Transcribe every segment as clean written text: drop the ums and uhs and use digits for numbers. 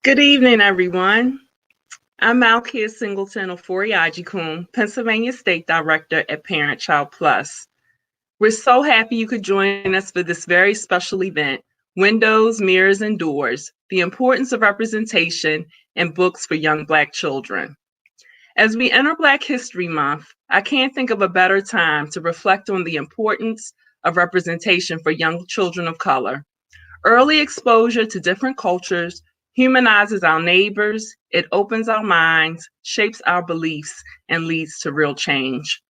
Good evening, everyone. I'm Malkia Singleton Oforiaji-Kun, Pennsylvania State Director at Parent Child Plus. We're so happy you could join us for this very special event, Windows, Mirrors, and Doors, the Importance of Representation in Books for Young Black Children. As we enter Black History Month, I can't think of a better time to reflect on the importance of representation for young children of color. Early exposure to different cultures humanizes our neighbors, it opens our minds, shapes our beliefs, and leads to real change.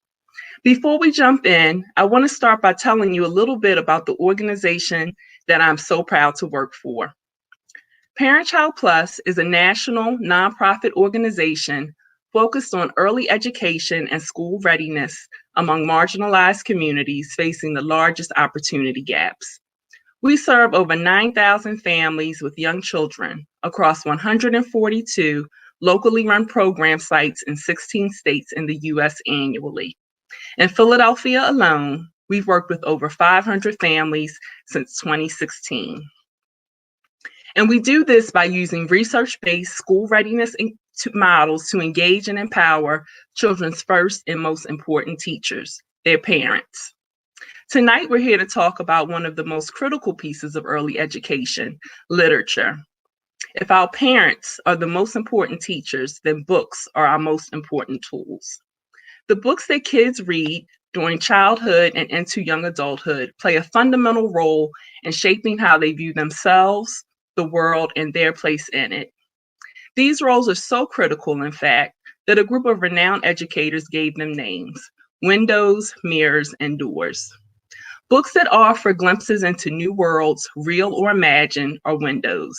Before we jump in, I want to start by telling you a little bit about the organization that I'm so proud to work for. Parent Child Plus is a national nonprofit organization focused on early education and school readiness among marginalized communities facing the largest opportunity gaps. We serve over 9,000 families with young children across 142 locally run program sites in 16 states in the U.S. annually. In Philadelphia alone, we've worked with over 500 families since 2016. And we do this by using research-based school readiness models to engage and empower children's first and most important teachers, their parents. Tonight, we're here to talk about one of the most critical pieces of early education, literature. If our parents are the most important teachers, then books are our most important tools. The books that kids read during childhood and into young adulthood play a fundamental role in shaping how they view themselves, the world, and their place in it. These roles are so critical, in fact, that a group of renowned educators gave them names: Windows, Mirrors, and Doors. Books that offer glimpses into new worlds, real or imagined, are windows.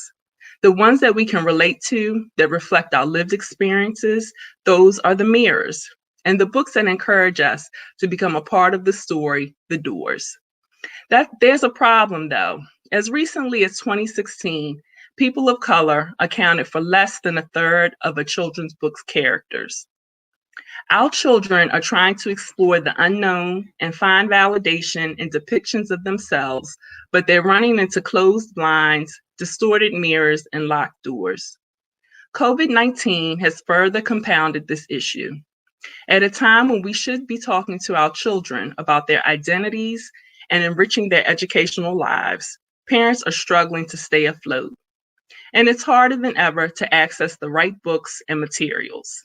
The ones that we can relate to, that reflect our lived experiences, those are the mirrors. And the books that encourage us to become a part of the story, the doors. There's a problem, though. As recently as 2016, people of color accounted for less than a third of a children's book's characters. Our children are trying to explore the unknown and find validation in depictions of themselves, but they're running into closed blinds, distorted mirrors, and locked doors. COVID-19 has further compounded this issue. At a time when we should be talking to our children about their identities and enriching their educational lives, parents are struggling to stay afloat. And it's harder than ever to access the right books and materials.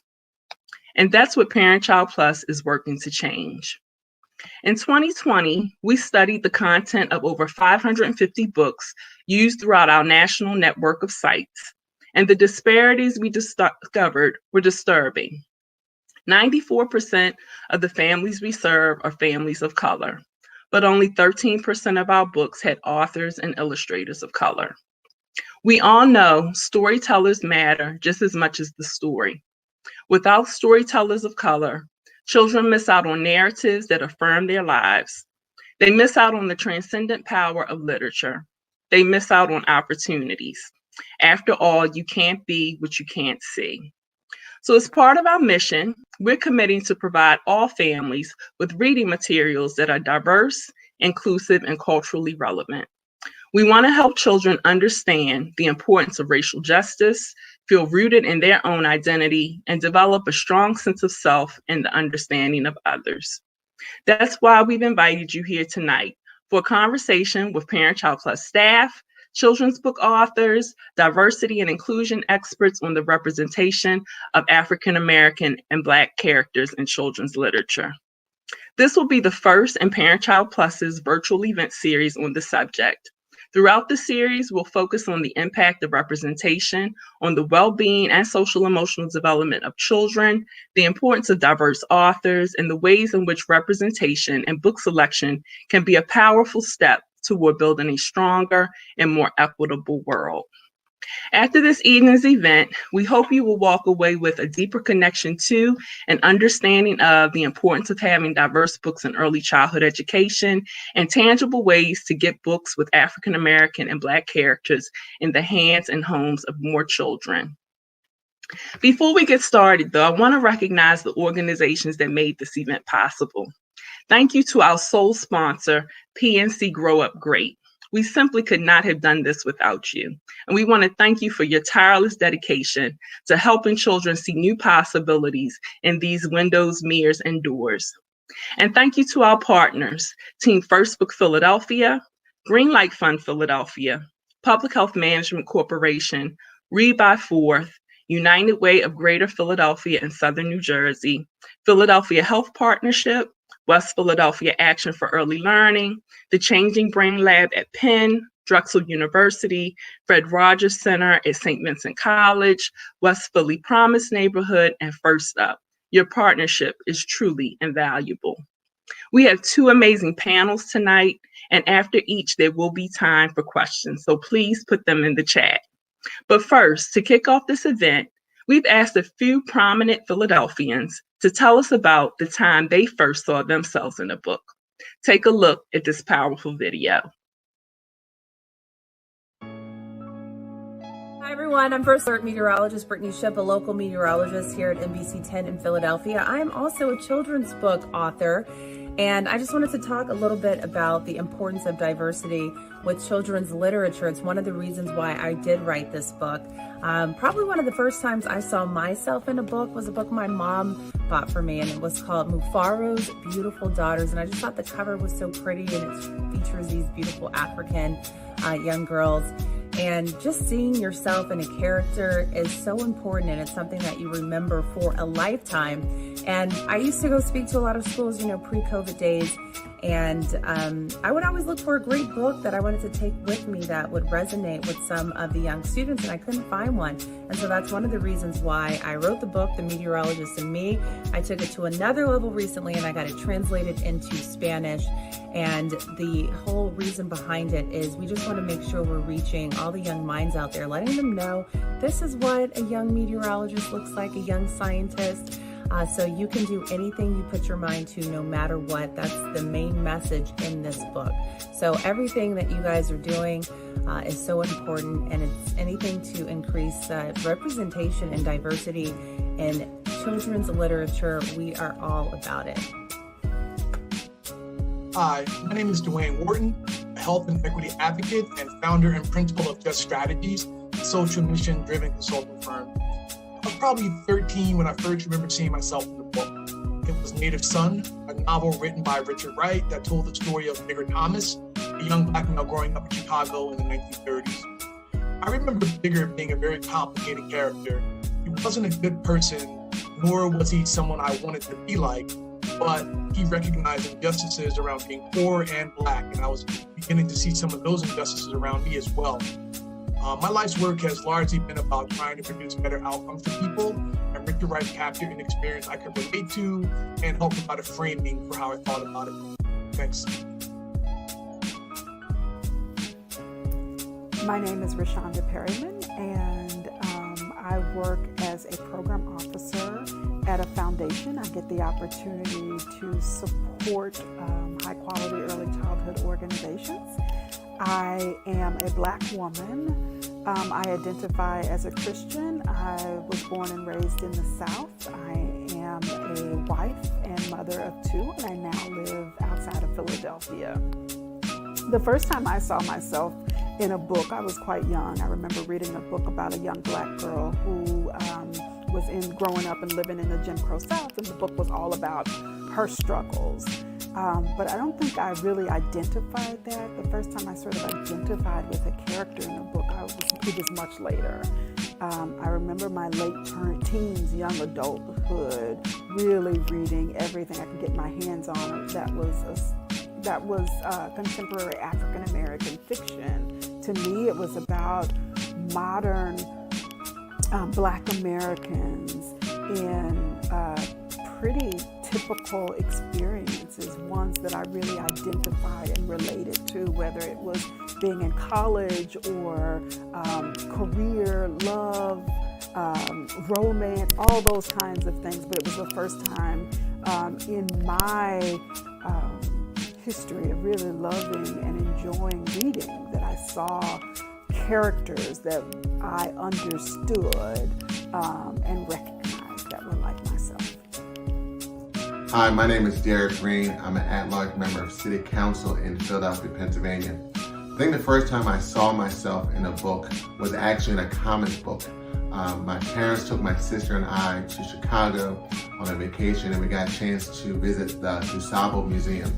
And that's what Parent Child Plus is working to change. In 2020, we studied the content of over 550 books used throughout our national network of sites, and the disparities we discovered were disturbing. 94% of the families we serve are families of color, but only 13% of our books had authors and illustrators of color. We all know storytellers matter just as much as the story. Without storytellers of color, children miss out on narratives that affirm their lives. They miss out on the transcendent power of literature. They miss out on opportunities. After all, you can't be what you can't see. So as part of our mission, we're committing to provide all families with reading materials that are diverse, inclusive, and culturally relevant. We want to help children understand the importance of racial justice, feel rooted in their own identity, and develop a strong sense of self and the understanding of others. That's why we've invited you here tonight for a conversation with Parent Child Plus staff, children's book authors, diversity and inclusion experts on the representation of African American and Black characters in children's literature. This will be the first in Parent Child Plus's virtual event series on the subject. Throughout the series, we'll focus on the impact of representation on the well-being and social emotional development of children, the importance of diverse authors, and the ways in which representation and book selection can be a powerful step toward building a stronger and more equitable world. After this evening's event, we hope you will walk away with a deeper connection to and understanding of the importance of having diverse books in early childhood education and tangible ways to get books with African American and Black characters in the hands and homes of more children. Before we get started, though, I want to recognize the organizations that made this event possible. Thank you to our sole sponsor, PNC Grow Up Great. We simply could not have done this without you. And we want to thank you for your tireless dedication to helping children see new possibilities in these windows, mirrors, and doors. And thank you to our partners, Team First Book Philadelphia, Greenlight Fund Philadelphia, Public Health Management Corporation, Read by Fourth, United Way of Greater Philadelphia and Southern New Jersey, Philadelphia Health Partnership, West Philadelphia Action for Early Learning, the Changing Brain Lab at Penn, Drexel University, Fred Rogers Center at St. Vincent College, West Philly Promise Neighborhood, and First Up. Your partnership is truly invaluable. We have two amazing panels tonight, and after each, there will be time for questions, so please put them in the chat. But first, to kick off this event, we've asked a few prominent Philadelphians to tell us about the time they first saw themselves in a book. Take a look at this powerful video. Hi everyone, I'm First Alert Meteorologist Brittany Shipp, a local meteorologist here at NBC 10 in Philadelphia. I am also a children's book author, and I just wanted to talk a little bit about the importance of diversity with children's literature. It's one of the reasons why I did write this book. Probably one of the first times I saw myself in a book was a book my mom bought for me, and it was called Mufaro's Beautiful Daughters. And I just thought the cover was so pretty, and it features these beautiful African young girls. And just seeing yourself in a character is so important, and it's something that you remember for a lifetime. And I used to go speak to a lot of schools, pre-COVID days, and I would always look for a great book that I wanted to take with me that would resonate with some of the young students, and I couldn't find one. And so that's one of the reasons why I wrote the book, The Meteorologist and Me. I took it to another level recently, and I got it translated into Spanish. And the whole reason behind it is we just want to make sure we're reaching all the young minds out there, letting them know this is what a young meteorologist looks like, a young scientist. So you can do anything you put your mind to, no matter what. That's the main message in this book. So everything that you guys are doing is so important, and it's anything to increase representation and diversity in children's literature. We are all about it. Hi, my name is Dwayne Wharton, a health and equity advocate and founder and principal of Just Strategies, a social mission-driven consulting firm. I was probably 13 when I first remember seeing myself in the book. It was Native Son, a novel written by Richard Wright that told the story of Bigger Thomas, a young black male growing up in Chicago in the 1930s. I remember Bigger being a very complicated character. He wasn't a good person, nor was he someone I wanted to be like, but he recognized injustices around being poor and black, and I was beginning to see some of those injustices around me as well. My life's work has largely been about trying to produce better outcomes for people, and Richard Wright captured an experience I could relate to and help provide a framing for how I thought about it. Thanks. My name is Reshonda Perryman, and I work as a program officer at a foundation. I get the opportunity to support high-quality early childhood organizations. I am a Black woman. I identify as a Christian. I was born and raised in the South. I am a wife and mother of two, and I now live outside of Philadelphia. The first time I saw myself in a book, I was quite young. I remember reading a book about a young Black girl who was growing up and living in the Jim Crow South, and the book was all about her struggles. But I don't think I really identified that. The first time I sort of identified with a character in the book, it was much later. I remember my late teens, young adulthood, really reading everything I could get my hands on that was contemporary African American fiction. To me, it was about modern Black Americans in pretty typical experiences, ones that I really identified and related to, whether it was being in college or career, love, romance, all those kinds of things. But it was the first time in my history of really loving and enjoying reading that I saw characters that I understood and recognized that were like myself. Hi, my name is Derek Green. I'm an at-large member of City Council in Philadelphia, Pennsylvania. I think the first time I saw myself in a book was actually in a comic book. My parents took my sister and I to Chicago on a vacation, and we got a chance to visit the DuSable Museum.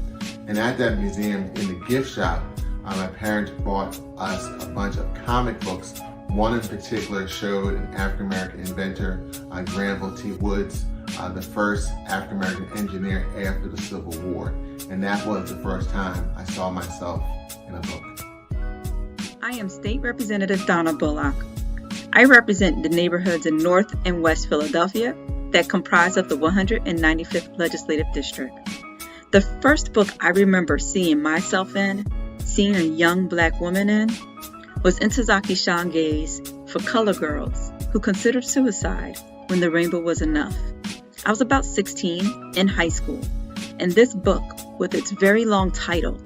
And at that museum, in the gift shop, my parents bought us a bunch of comic books. One in particular showed an African-American inventor, Granville T. Woods, the first African-American engineer after the Civil War. And that was the first time I saw myself in a book. I am State Representative Donna Bullock. I represent the neighborhoods in North and West Philadelphia that comprise of the 195th Legislative District. The first book I remember seeing myself in, seeing a young Black woman in, was Ntozake Shange's For Color Girls Who Considered Suicide When the Rainbow Was Enough. I was about 16 in high school, and this book, with its very long title,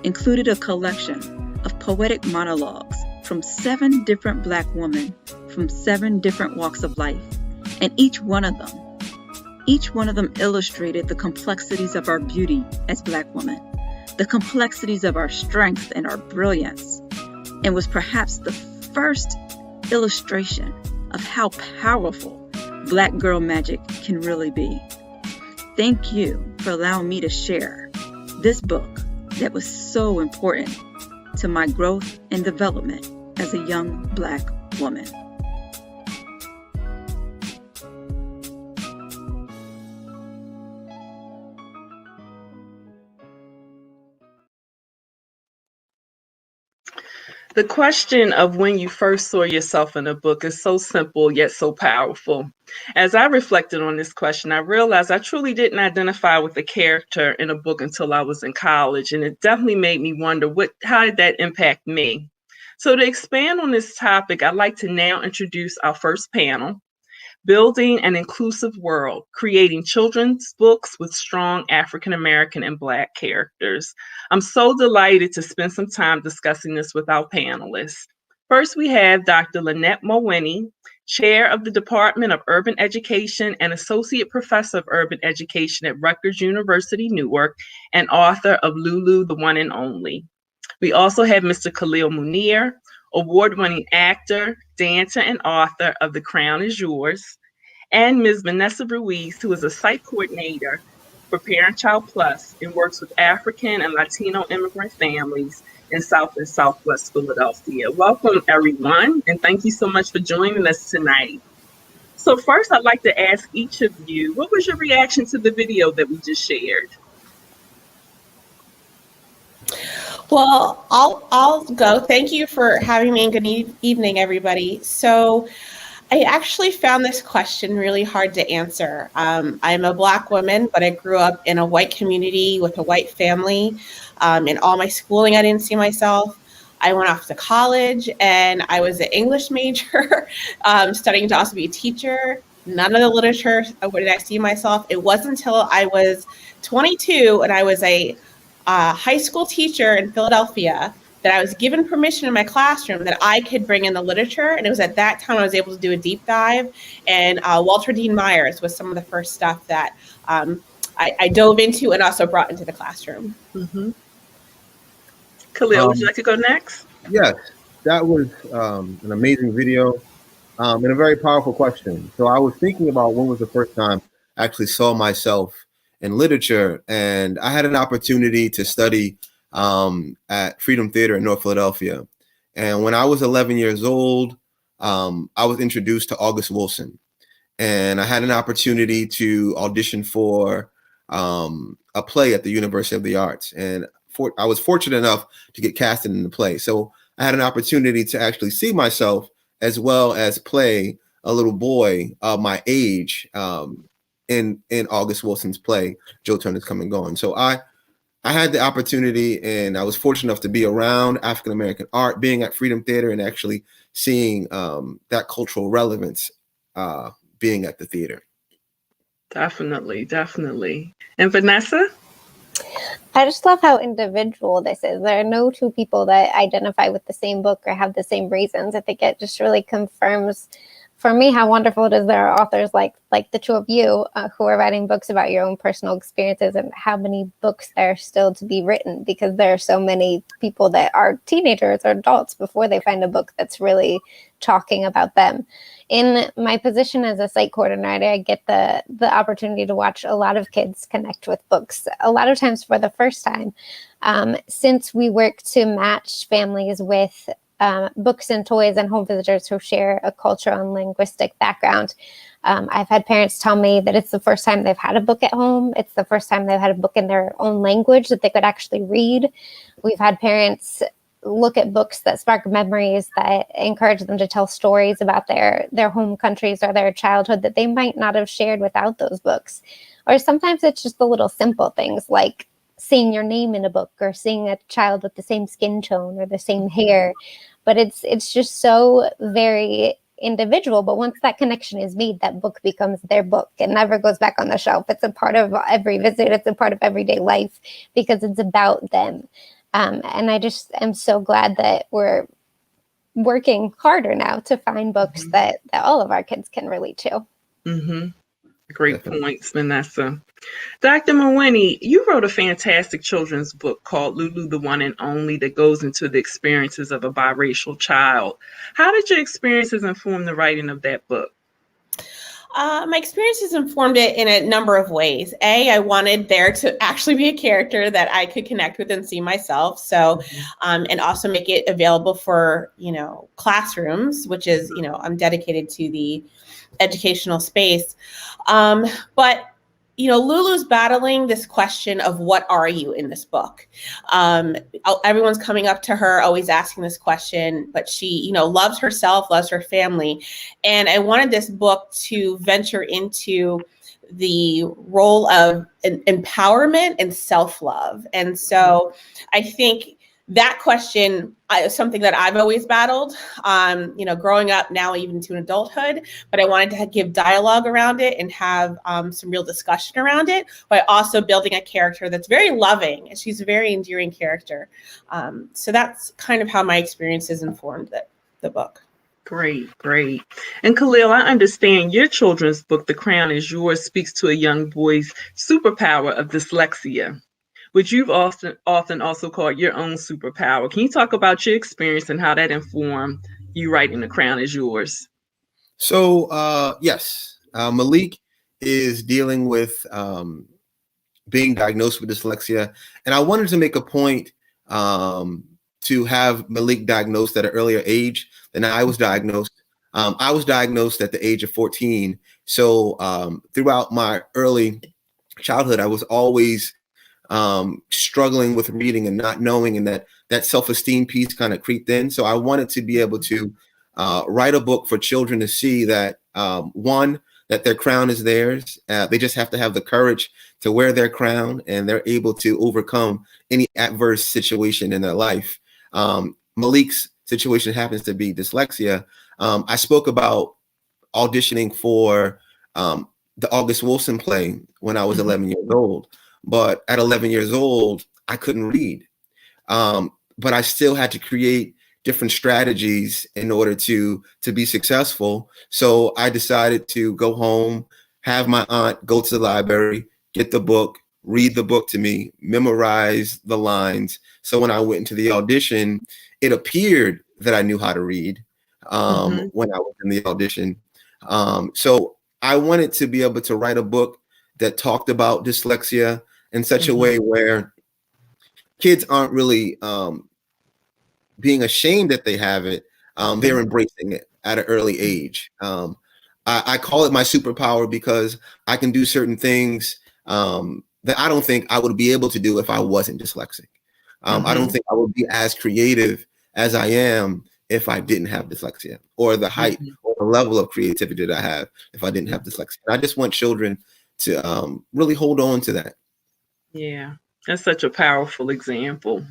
included a collection of poetic monologues from 7 different Black women from 7 different walks of life, and each one of them illustrated the complexities of our beauty as Black women, the complexities of our strength and our brilliance, and was perhaps the first illustration of how powerful Black girl magic can really be. Thank you for allowing me to share this book that was so important to my growth and development as a young Black woman. The question of when you first saw yourself in a book is so simple yet so powerful. As I reflected on this question, I realized I truly didn't identify with the character in a book until I was in college, and it definitely made me wonder how did that impact me? So to expand on this topic, I'd like to now introduce our first panel, Building an Inclusive World, Creating Children's Books with Strong African American and Black Characters. I'm so delighted to spend some time discussing this with our panelists. First, we have Dr. Lynette Mawhinney, Chair of the Department of Urban Education and Associate Professor of Urban Education at Rutgers University, Newark, and author of Lulu, the One and Only. We also have Mr. Khalil Munir, award-winning actor, dancer, and author of The Crown Is Yours, and Ms. Vanessa Ruiz, who is a site coordinator for Parent Child Plus and works with African and Latino immigrant families in South and Southwest Philadelphia. Welcome, everyone, and thank you so much for joining us tonight. So first, I'd like to ask each of you, what was your reaction to the video that we just shared? Well, I'll go. Thank you for having me, and good evening, everybody. So I actually found this question really hard to answer. I'm a Black woman, but I grew up in a white community with a white family. In all my schooling, I didn't see myself. I went off to college, and I was an English major, studying to also be a teacher. None of the literature, where did I see myself? It wasn't until I was 22, and I was a high school teacher in Philadelphia, that I was given permission in my classroom that I could bring in the literature. And it was at that time I was able to do a deep dive. And Walter Dean Myers was some of the first stuff that I dove into and also brought into the classroom. Mm-hmm. Khalil, would you like to go next? Yes, that was an amazing video and a very powerful question. So I was thinking about when was the first time I actually saw myself in literature, and I had an opportunity to study at Freedom Theater in North Philadelphia. And when I was 11 years old, I was introduced to August Wilson, and I had an opportunity to audition for a play at the University of the Arts. And I was fortunate enough to get casted in the play. So I had an opportunity to actually see myself as well as play a little boy of my age in August Wilson's play, Joe Turner's Come and Gone. So I had the opportunity, and I was fortunate enough to be around African American art, being at Freedom Theater and actually seeing that cultural relevance being at the theater. Definitely, definitely. And Vanessa? I just love how individual this is. There are no two people that identify with the same book or have the same reasons. I think it just really confirms for me, how wonderful it is there are authors like the two of you who are writing books about your own personal experiences, and how many books there are still to be written, because there are so many people that are teenagers or adults before they find a book that's really talking about them. In my position as a site coordinator, I get the opportunity to watch a lot of kids connect with books, a lot of times for the first time. Since we work to match families with books and toys and home visitors who share a cultural and linguistic background, I've had parents tell me that it's the first time they've had a book at home. It's the first time they've had a book in their own language that they could actually read. We've had parents look at books that spark memories, that encourage them to tell stories about their home countries or their childhood that they might not have shared without those books. Or sometimes it's just the little simple things like seeing your name in a book, or seeing a child with the same skin tone or the same hair. But it's just so very individual. But once that connection is made, that book becomes their book. It never goes back on the shelf. It's a part of every visit. It's a part of everyday life, because it's about them. And I just am so glad that we're working harder now to find books that all of our kids can relate to. Mm-hmm. Great points, Vanessa. Dr. Mawini, you wrote a fantastic children's book called Lulu, the One and Only, that goes into the experiences of a biracial child. How did your experiences inform the writing of that book? My experiences informed it in a number of ways. I wanted there to actually be a character that I could connect with and see myself. So, and also make it available for, classrooms, which is, I'm dedicated to the educational space. But Lulu's battling this question of what are you in this book? Everyone's coming up to her, always asking this question, but she, loves herself, loves her family. And I wanted this book to venture into the role of empowerment and self-love. And so I think that question is something that I've always battled, growing up, now even to an adulthood, but I wanted to give dialogue around it and have some real discussion around it, but also building a character that's very loving, and she's a very endearing character. So that's kind of how my experiences informed the book. Great. And Khalil, I understand your children's book, The Crown Is Yours, speaks to a young boy's superpower of dyslexia, which you've often also called your own superpower. Can you talk about your experience and how that informed you writing The Crown Is Yours? So, yes, Malik is dealing with being diagnosed with dyslexia. And I wanted to make a point to have Malik diagnosed at an earlier age than I was diagnosed. I was diagnosed at the age of 14. So throughout my early childhood, I was always struggling with reading and not knowing, and that self-esteem piece kind of creeped in. So I wanted to be able to write a book for children to see that, one, that their crown is theirs. They just have to have the courage to wear their crown, and they're able to overcome any adverse situation in their life. Malik's situation happens to be dyslexia. I spoke about auditioning for the August Wilson play when I was 11 years old. But at 11 years old, I couldn't read. But I still had to create different strategies in order to be successful. So I decided to go home, have my aunt go to the library, get the book, read the book to me, memorize the lines. So when I went into the audition, it appeared that I knew how to read when I was in the audition. So I wanted to be able to write a book that talked about dyslexia in such a way where kids aren't really being ashamed that they have it. They're embracing it at an early age. I call it my superpower because I can do certain things that I don't think I would be able to do if I wasn't dyslexic. I don't think I would be as creative as I am if I didn't have dyslexia, or the height or the level of creativity that I have if I didn't have dyslexia. I just want children to really hold on to that. Yeah, that's such a powerful example.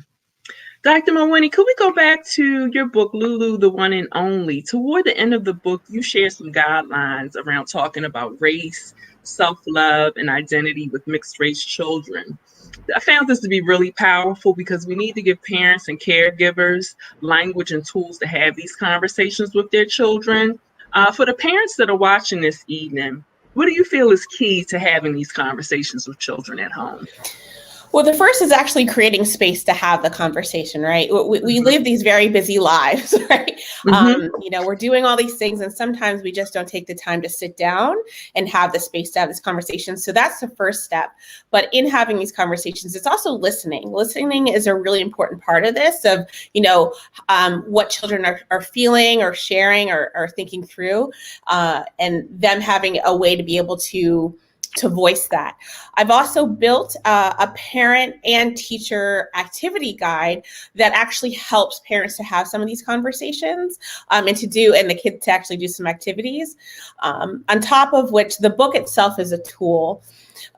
Dr. Mawini, could we go back to your book, Lulu, the One and Only? Toward the end of the book, you share some guidelines around talking about race, self-love, and identity with mixed race children. I found this to be really powerful because we need to give parents and caregivers language and tools to have these conversations with their children. For the parents that are watching this evening, what do you feel is key to having these conversations with children at home? Well, the first is actually creating space to have the conversation, right? We live these very busy lives, right? We're doing all these things, and sometimes we just don't take the time to sit down and have the space to have this conversation. So that's the first step. But in having these conversations, it's also listening. Listening is a really important part of this, of, what children are feeling or sharing or thinking through, and them having a way to be able to voice that. I've also built a parent and teacher activity guide that actually helps parents to have some of these conversations and the kids to actually do some activities. On top of which, the book itself is a tool.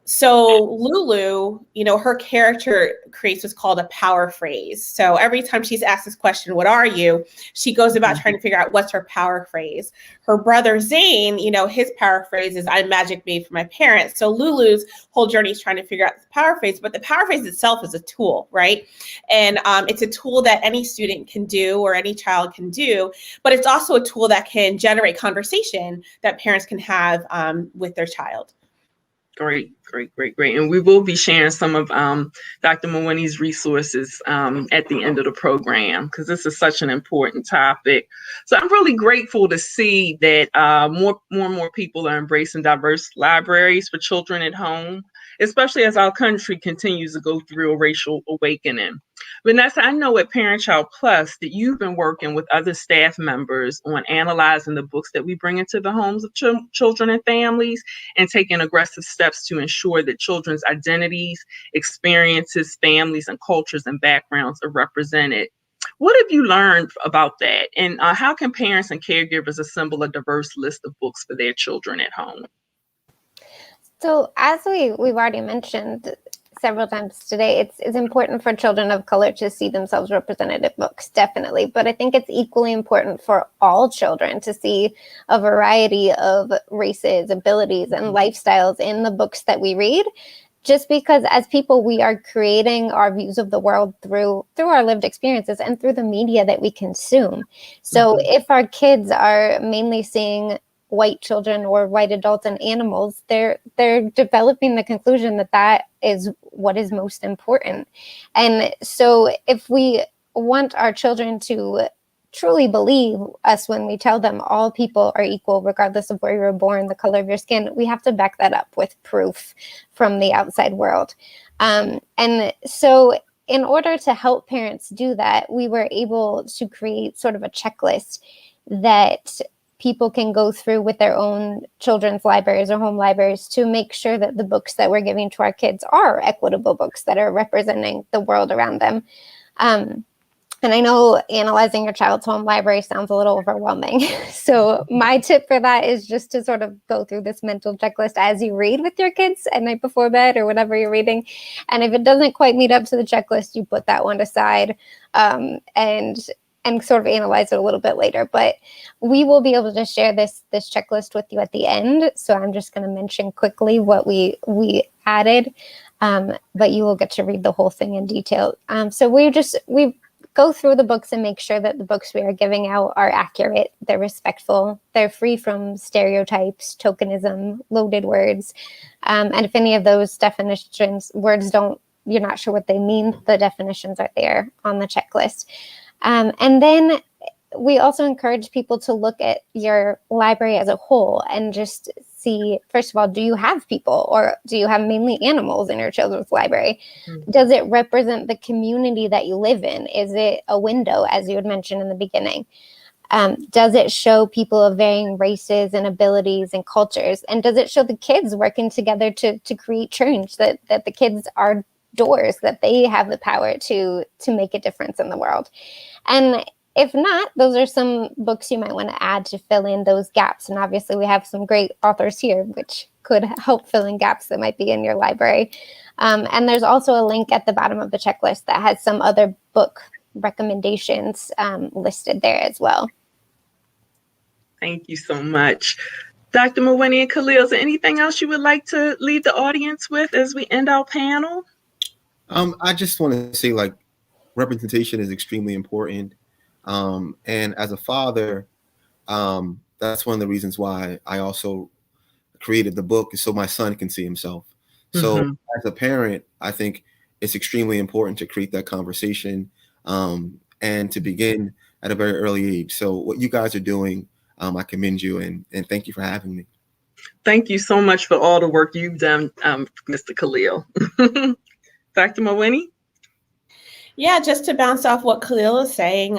So Lulu, her character creates what's called a power phrase. So every time she's asked this question, what are you? She goes about trying to figure out what's her power phrase. Her brother Zane, his power phrase is I'm magic made for my parents. So Lulu's whole journey is trying to figure out the power phrase, but the power phrase itself is a tool, right? And it's a tool that any student can do or any child can do, but it's also a tool that can generate conversation that parents can have with their child. Great. And we will be sharing some of Dr. Mawini's resources at the end of the program, because this is such an important topic. So I'm really grateful to see that more and more people are embracing diverse libraries for children at home, especially as our country continues to go through a racial awakening. Vanessa, I know at Parent Child Plus that you've been working with other staff members on analyzing the books that we bring into the homes of children and families, and taking aggressive steps to ensure that children's identities, experiences, families, and cultures and backgrounds are represented. What have you learned about that? And how can parents and caregivers assemble a diverse list of books for their children at home? So as we've already mentioned several times today, it's important for children of color to see themselves represented in books, definitely. But I think it's equally important for all children to see a variety of races, abilities, and lifestyles in the books that we read. Just because as people, we are creating our views of the world through our lived experiences and through the media that we consume. So if our kids are mainly seeing white children or white adults and animals, they're developing the conclusion that is what is most important. And so if we want our children to truly believe us when we tell them all people are equal, regardless of where you were born, the color of your skin, we have to back that up with proof from the outside world. And so in order to help parents do that, we were able to create sort of a checklist that people can go through with their own children's libraries or home libraries to make sure that the books that we're giving to our kids are equitable books that are representing the world around them. And I know analyzing your child's home library sounds a little overwhelming. So my tip for that is just to sort of go through this mental checklist as you read with your kids at night before bed or whatever you're reading. And if it doesn't quite meet up to the checklist, you put that one aside and sort of analyze it a little bit later. But we will be able to share this checklist with you at the end. So I'm just going to mention quickly what we added, but you will get to read the whole thing in detail. So we go through the books and make sure that the books we are giving out are accurate, they're respectful, they're free from stereotypes, tokenism, loaded words. And if any of those words you're not sure what they mean, the definitions are there on the checklist. And then we also encourage people to look at your library as a whole and just see, first of all, do you have people or do you have mainly animals in your children's library? Does it represent the community that you live in? Is it a window, as you had mentioned in the beginning? Does it show people of varying races and abilities and cultures? And does it show the kids working together to create change, that the kids are doors, that they have the power to make a difference in the world? And if not, those are some books you might want to add to fill in those gaps. And obviously we have some great authors here, which could help fill in gaps that might be in your library. And there's also a link at the bottom of the checklist that has some other book recommendations listed there as well. Thank you so much. Dr. Mawini and Khalil, is there anything else you would like to leave the audience with as we end our panel? I just want to say, representation is extremely important. And as a father, that that's one of the reasons why I also created the book, is so my son can see himself. So as a parent, I think it's extremely important to create that conversation, and to begin at a very early age. So what you guys are doing, I commend you, and thank you for having me. Thank you so much for all the work you've done, Mr. Khalil. Dr. Mawini? Yeah, just to bounce off what Khalil is saying,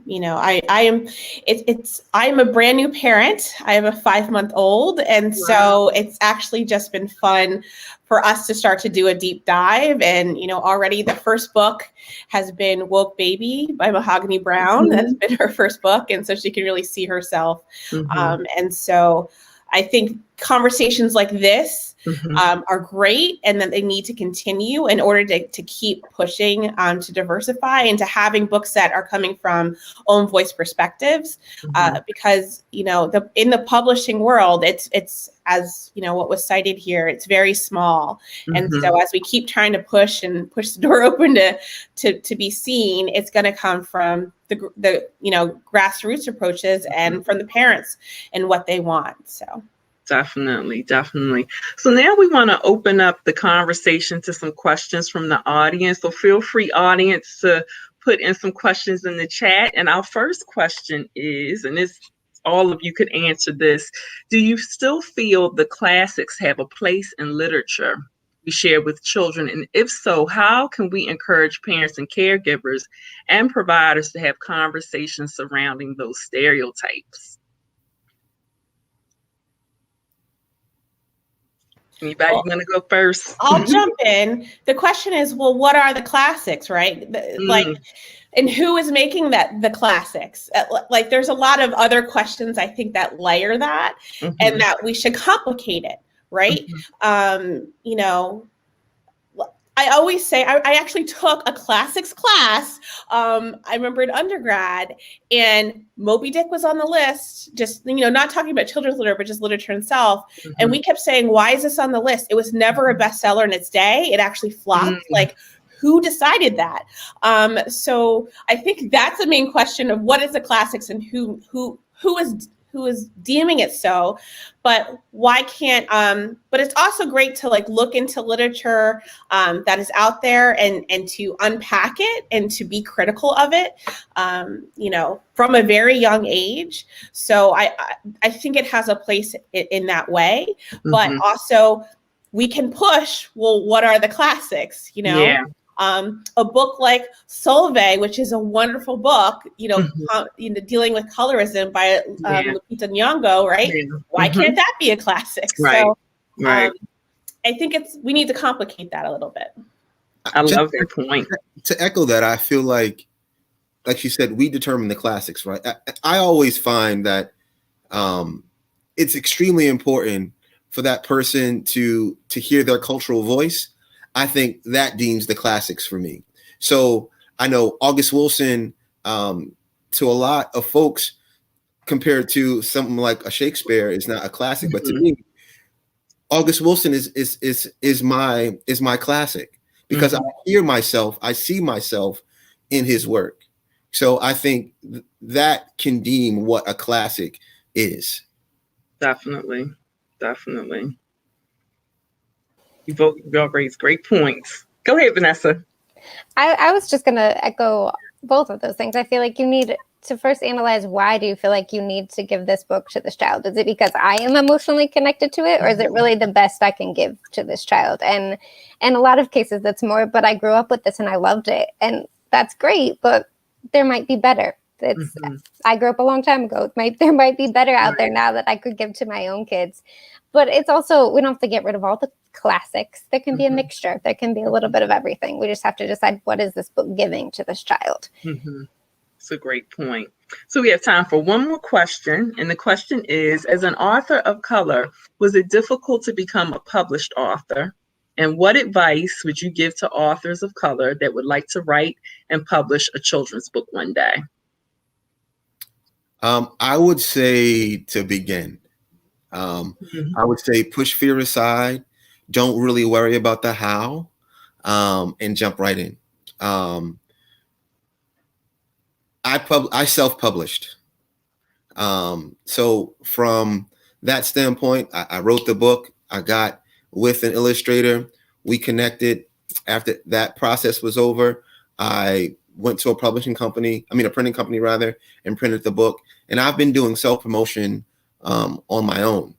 you know, I'm a brand new parent. I have a 5-month-old, and so it's actually just been fun for us to start to do a deep dive. And you know, already the first book has been Woke Baby by Mahogany Brown. That's been her first book, and so she can really see herself. And so I think conversations like this are great, and that they need to continue in order to keep pushing to diversify and to having books that are coming from own voice perspectives, because you know, in the publishing world, it's as you know, what was cited here, it's very small, and so as we keep trying to push the door open to be seen, it's going to come from the you know, grassroots approaches and from the parents and what they want. So. Definitely. So now we want to open up the conversation to some questions from the audience. So feel free, audience, to put in some questions in the chat. And our first question is, and this, all of you could answer this: do you still feel the classics have a place in literature we share with children? And if so, how can we encourage parents and caregivers and providers to have conversations surrounding those stereotypes? Anybody want to go first? I'll jump in. The question is, well, what are the classics, right? Like, and who is making the classics? Like, there's a lot of other questions, I think, that layer that, and that we should complicate it, right? You know, I always say, I actually took a classics class. I remember in undergrad, and Moby Dick was on the list, just, you know, not talking about children's literature, but just literature itself. And we kept saying, why is this on the list? It was never a bestseller in its day. It actually flopped. Like, who decided that? So I think that's the main question of what is the classics and who is deeming it so. But why can't, but it's also great to like look into literature that is out there and to unpack it and to be critical of it, you know, from a very young age. So I think it has a place in that way, but also we can push, well, what are the classics, you know? Yeah. A book like Solveig, which is a wonderful book, you know, dealing with colorism by Lupita Nyong'o, right? Why can't that be a classic? So I think we need to complicate that a little bit. I love that point. To echo that, I feel like you said, we determine the classics, right? I always find that it's extremely important for that person to hear their cultural voice. I think that deems the classics for me. So I know August Wilson, to a lot of folks, compared to something like a Shakespeare, is not a classic, but to me, August Wilson is my classic, because I hear myself, I see myself in his work. So I think that can deem what a classic is. Definitely. You both raised great points. Go ahead, Vanessa. I was just going to echo both of those things. I feel like you need to first analyze, why do you feel like you need to give this book to this child? Is it because I am emotionally connected to it, or is it really the best I can give to this child? And in a lot of cases, that's more, but I grew up with this and I loved it. And that's great, but there might be better. I grew up a long time ago. There might be better out there now that I could give to my own kids. But it's also, we don't have to get rid of all the classics. There can be a mixture. There can be a little bit of everything. We just have to decide, what is this book giving to this child? It's a great point. So we have time for one more question. And the question is, as an author of color, was it difficult to become a published author? And what advice would you give to authors of color that would like to write and publish a children's book one day? I would say, to begin, I would say push fear aside. Don't really worry about the how, and jump right in. I self-published. So from that standpoint, I wrote the book. I got with an illustrator. We connected. After that process was over, I went to a printing company rather, and printed the book. And I've been doing self-promotion on my own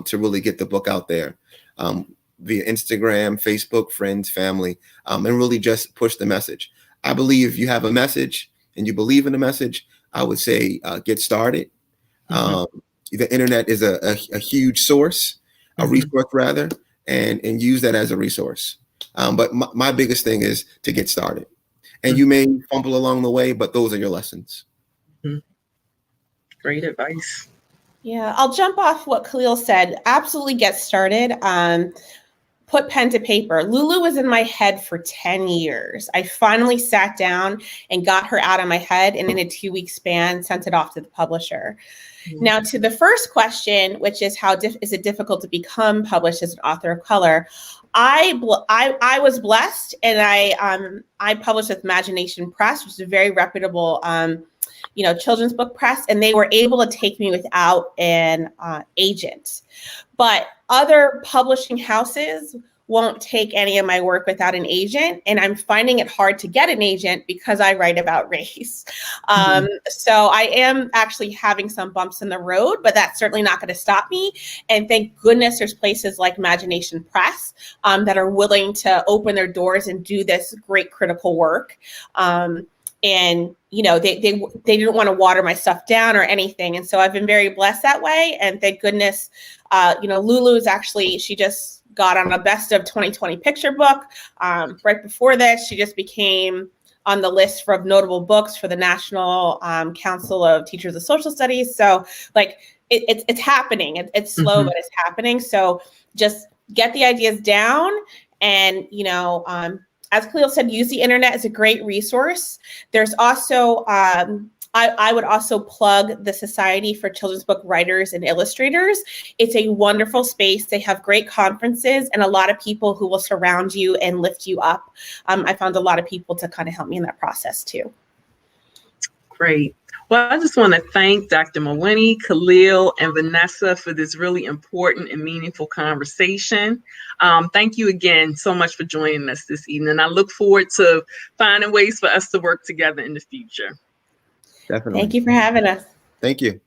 to really get the book out there via Instagram, Facebook, friends, family, and really just push the message. I believe if you have a message and you believe in the message, I would say get started. The internet is a huge source, a resource rather, and use that as a resource. But my biggest thing is to get started. And you may fumble along the way, but those are your lessons. Great advice. Yeah, I'll jump off what Khalil said. Absolutely get started. Put pen to paper. Lulu was in my head for 10 years. I finally sat down and got her out of my head, and in a 2-week span, sent it off to the publisher. Now, to the first question, which is is it difficult to become published as an author of color? I was blessed, and I published with Imagination Press, which is a very reputable children's book press, and they were able to take me without an agent. But other publishing houses won't take any of my work without an agent, and I'm finding it hard to get an agent because I write about race. So I am actually having some bumps in the road, but that's certainly not going to stop me. And thank goodness there's places like Imagination Press that are willing to open their doors and do this great critical work. And they didn't want to water my stuff down or anything, and so I've been very blessed that way. And thank goodness, Lulu is actually, she just got on a best of 2020 picture book. Right before this, she just became on the list of notable books for the National Council of Teachers of Social Studies. So it's happening. It's slow, but it's happening. So just get the ideas down, and as Khalil said, use the internet as a great resource. There's also, I would also plug the Society for Children's Book Writers and Illustrators. It's a wonderful space. They have great conferences and a lot of people who will surround you and lift you up. I found a lot of people to kind of help me in that process too. Great. Well, I just want to thank Dr. Mawini, Khalil, and Vanessa for this really important and meaningful conversation. Thank you again so much for joining us this evening. I look forward to finding ways for us to work together in the future. Definitely. Thank you for having us. Thank you.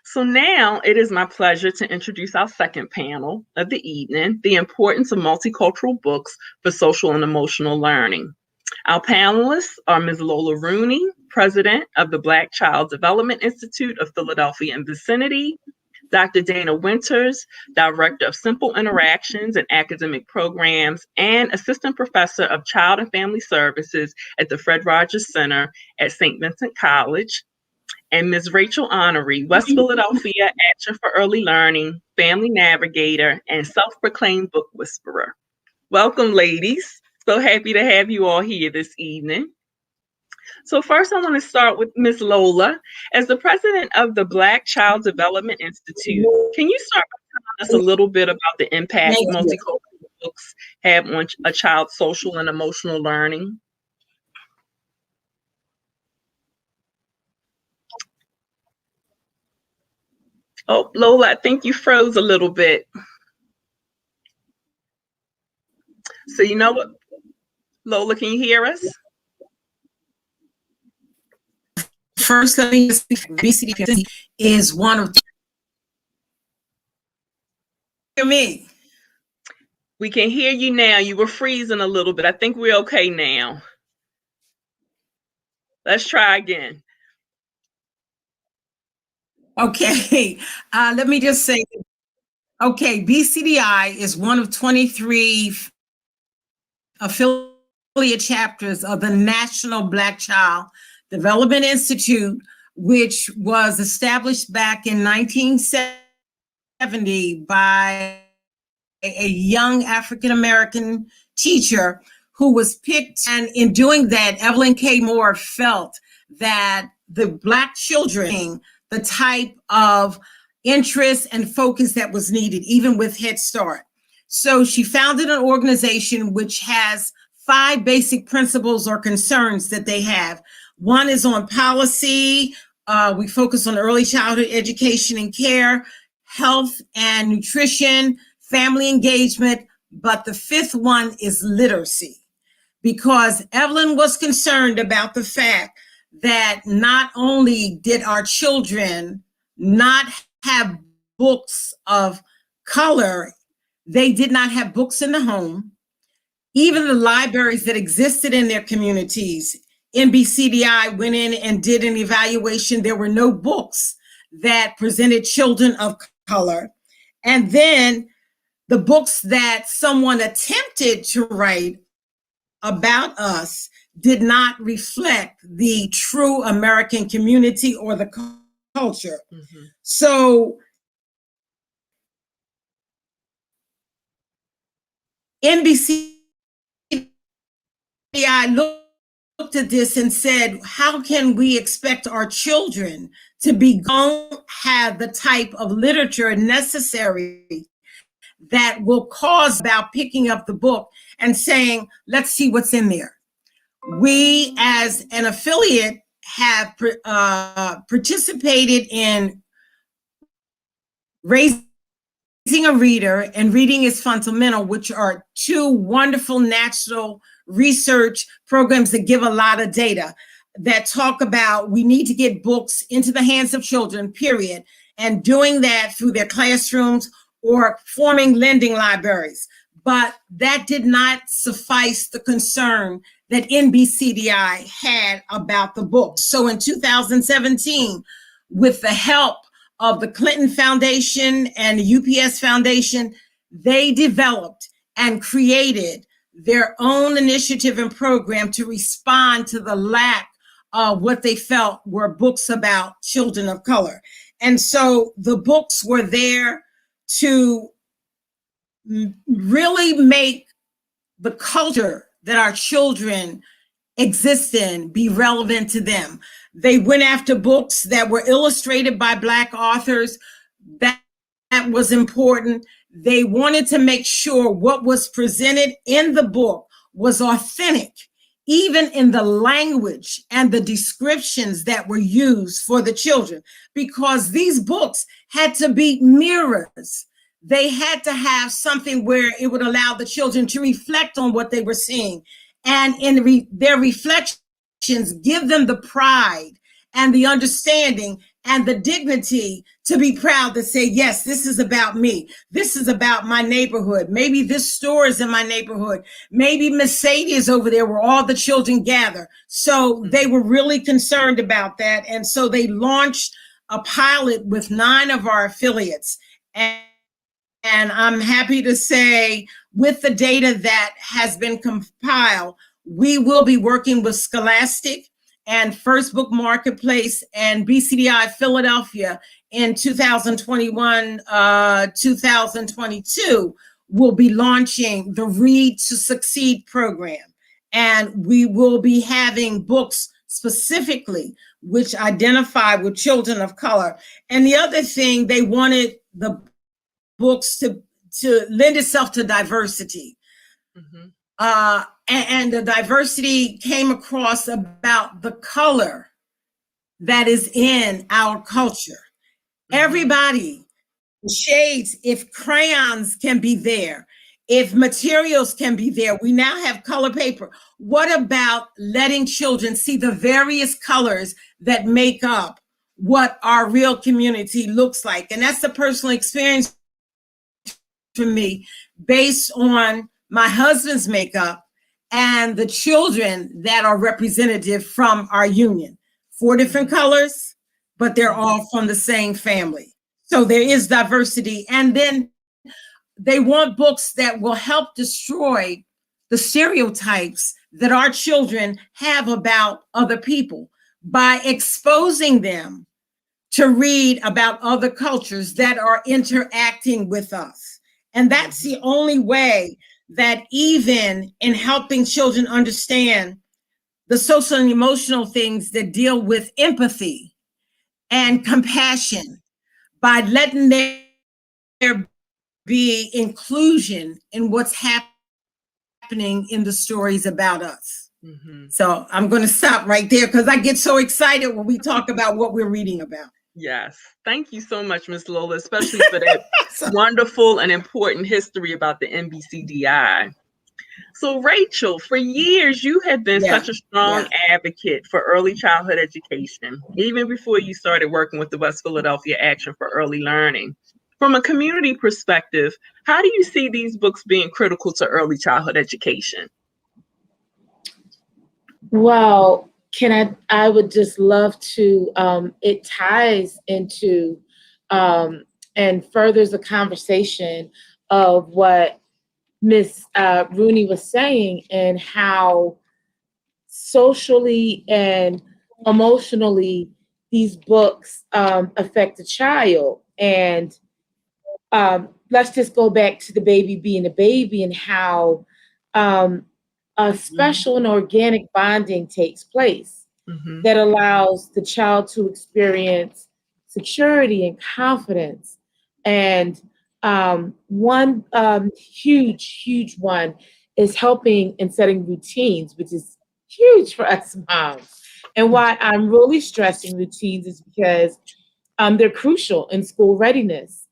So now it is my pleasure to introduce our second panel of the evening, the importance of multicultural books for social and emotional learning. Our panelists are Ms. Lola Rooney, President of the Black Child Development Institute of Philadelphia and Vicinity, Dr. Dana Winters, Director of Simple Interactions and Academic Programs and Assistant Professor of Child and Family Services at the Fred Rogers Center at St. Vincent College, and Ms. Rachel Honoré, West Philadelphia Action for Early Learning, Family Navigator, and Self-Proclaimed Book Whisperer. Welcome, ladies. So happy to have you all here this evening. So first, I want to start with Ms. Lola. As the president of the Black Child Development Institute, can you start by telling us a little bit about the impact multicultural books have on a child's social and emotional learning? Oh, Lola, I think you froze a little bit. So you know what? Lola, can you hear us? First, let me just BCD is one of. Hear me? We can hear you now. You were freezing a little bit. I think we're okay now. Let's try again. Okay, let me just say, okay, BCDI is one of 23 affiliate chapters of the National Black Child Development Institute, which was established back in 1970 by a young African-American teacher who was picked. And in doing that, Evelyn K. Moore felt that the Black children, the type of interest and focus that was needed, even with Head Start. So she founded an organization which has 5 basic principles or concerns that they have. One is on policy. We focus on early childhood education and care, health and nutrition, family engagement. But the fifth one is literacy, because Evelyn was concerned about the fact that not only did our children not have books of color, they did not have books in the home. Even the libraries that existed in their communities, NBCDI went in and did an evaluation. There were no books that presented children of color. And then the books that someone attempted to write about us did not reflect the true American community or the culture. Mm-hmm. So NBCDI looked at this and said, how can we expect our children to have the type of literature necessary that will cause about picking up the book and saying, let's see what's in there. We, as an affiliate, have participated in raising a reader and Reading is Fundamental, which are two wonderful national research programs that give a lot of data that talk about we need to get books into the hands of children, period, and doing that through their classrooms or forming lending libraries. But that did not suffice the concern that NBCDI had about the books. So in 2017, with the help of the Clinton Foundation and the UPS Foundation, they developed and created their own initiative and program to respond to the lack of what they felt were books about children of color. And so the books were there to really make the culture that our children exist in be relevant to them. They went after books that were illustrated by Black authors. That was important. They wanted to make sure what was presented in the book was authentic, even in the language and the descriptions that were used for the children, because these books had to be mirrors. They had to have something where it would allow the children to reflect on what they were seeing. And in their reflections, give them the pride and the understanding and the dignity to be proud to say, yes, this is about me. This is about my neighborhood. Maybe this store is in my neighborhood. Maybe Mercedes over there where all the children gather. So they were really concerned about that. And so they launched a pilot with 9 of our affiliates. And I'm happy to say, with the data that has been compiled, we will be working with Scholastic and First Book Marketplace and BCDI Philadelphia in 2021, 2022. We'll be launching the Read to Succeed program. And we will be having books specifically which identify with children of color. And the other thing, they wanted the books to lend itself to diversity. Mm-hmm. And the diversity came across about the color that is in our culture. Mm-hmm. Everybody, shades, if crayons can be there, if materials can be there, we now have color paper. What about letting children see the various colors that make up what our real community looks like? And that's the personal experience for me, based on my husband's makeup and the children that are representative from our union. 4 different colors, but they're all from the same family. So there is diversity. And then they want books that will help destroy the stereotypes that our children have about other people by exposing them to read about other cultures that are interacting with us. And that's the only way that, even in helping children understand the social and emotional things that deal with empathy and compassion, by letting there be inclusion in what's happening in the stories about us. So I'm going to stop right there because I get so excited when we talk about what we're reading about. Yes. Thank you so much, Ms. Lola, especially for that wonderful and important history about the NBCDI. So, Rachel, for years, you have been such a strong advocate for early childhood education, even before you started working with the West Philadelphia Action for Early Learning. From a community perspective, how do you see these books being critical to early childhood education? Well, I would just love to, it ties into and furthers the conversation of what Miss Rooney was saying, and how socially and emotionally these books affect the child. And let's just go back to the baby being a baby, and how a special and organic bonding takes place that allows the child to experience security and confidence. And one huge one is helping and setting routines, which is huge for us moms. And why I'm really stressing routines is because they're crucial in school readiness.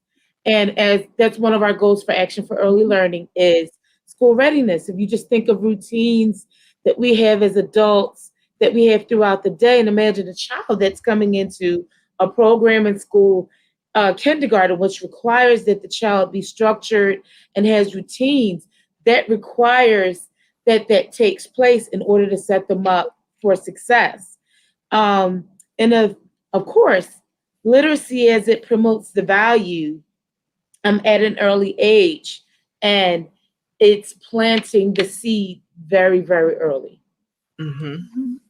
And as that's one of our goals for Action for Early Learning is school readiness. If you just think of routines that we have as adults, that we have throughout the day, and imagine a child that's coming into a program in school, kindergarten, which requires that the child be structured and has routines, that requires that takes place in order to set them up for success. And of course, literacy, as it promotes the value at an early age, and it's planting the seed very, very early.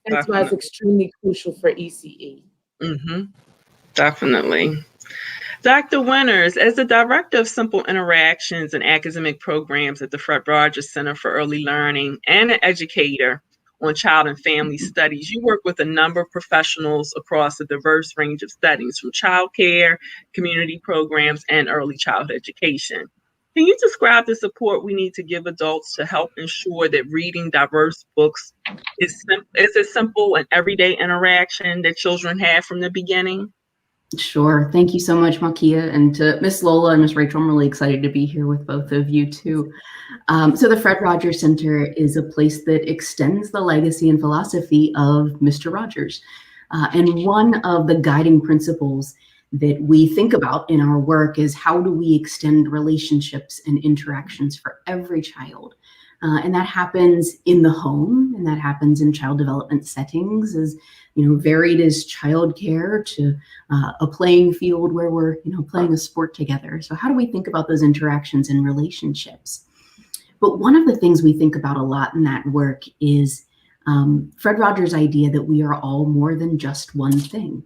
That's why it's extremely crucial for ECE. Definitely. Dr. Winters, as the Director of Simple Interactions and Academic Programs at the Fred Rogers Center for Early Learning and an educator on child and family studies, you work with a number of professionals across a diverse range of settings, from childcare, community programs, and early childhood education. Can you describe the support we need to give adults to help ensure that reading diverse books is a simple and everyday interaction that children have from the beginning? Sure. Thank you so much, Malkia. And to Miss Lola and Miss Rachel, I'm really excited to be here with both of you too. So the Fred Rogers Center is a place that extends the legacy and philosophy of Mr. Rogers. And one of the guiding principles that we think about in our work is how do we extend relationships and interactions for every child. And that happens in the home, and that happens in child development settings, as varied as childcare to a playing field where we're playing a sport together. So how do we think about those interactions and relationships? But one of the things we think about a lot in that work is Fred Rogers' idea that we are all more than just one thing.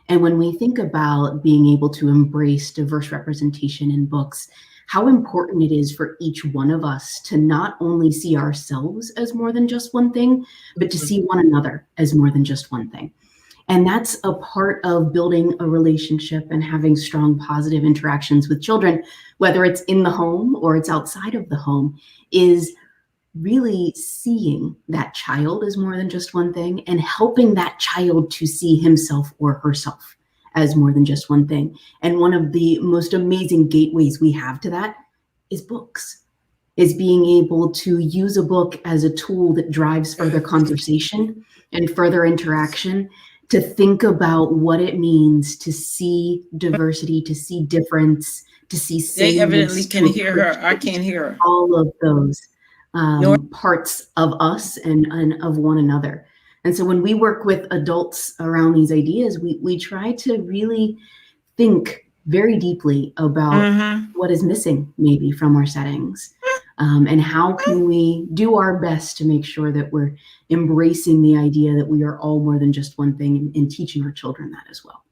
And when we think about being able to embrace diverse representation in books, how important it is for each one of us to not only see ourselves as more than just one thing, but to see one another as more than just one thing. And that's a part of building a relationship and having strong positive interactions with children, whether it's in the home or it's outside of the home, is really seeing that child as more than just one thing and helping that child to see himself or herself as more than just one thing. And one of the most amazing gateways we have to that is books, is being able to use a book as a tool that drives further conversation and further interaction, to think about what it means to see diversity, to see difference, to see sameness. They evidently can hear her. I can't hear her. All of those parts of us and of one another. And so when we work with adults around these ideas, we try to really think very deeply about what is missing maybe from our settings, and how can we do our best to make sure that we're embracing the idea that we are all more than just one thing, and teaching our children that as well.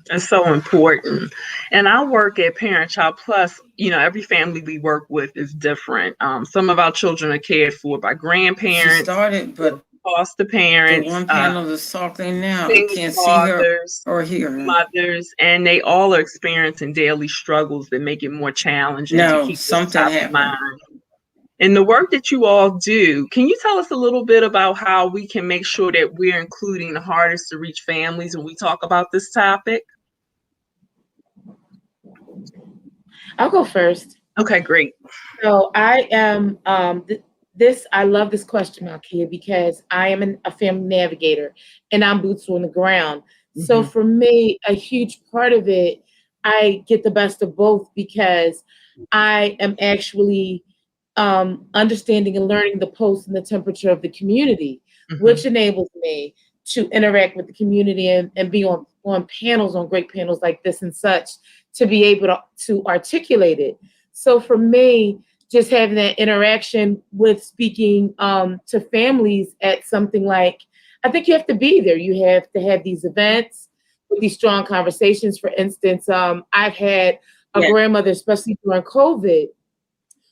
It's so important. And I work at Parent Child Plus. Every family we work with is different. Some of our children are cared for by grandparents. She started, but foster parents. The one panel is talking now. I can't fathers, see her or hear her. Mothers, and they all are experiencing daily struggles that make it more challenging to keep something this top of mind. And the work that you all do, can you tell us a little bit about how we can make sure that we're including the hardest to reach families when we talk about this topic? I'll go first. Okay, great. So I am I love this question, Malkia, because I am a family navigator and I'm boots on the ground. Mm-hmm. So for me, a huge part of it, I get the best of both because I am actually understanding and learning the pulse and the temperature of the community, mm-hmm. which enables me to interact with the community and be on panels, on great panels like this and such, to be able to articulate it. So for me, just having that interaction with speaking to families at something like, I think you have to be there. You have to have these events with these strong conversations. For instance, I've had a grandmother, especially during COVID,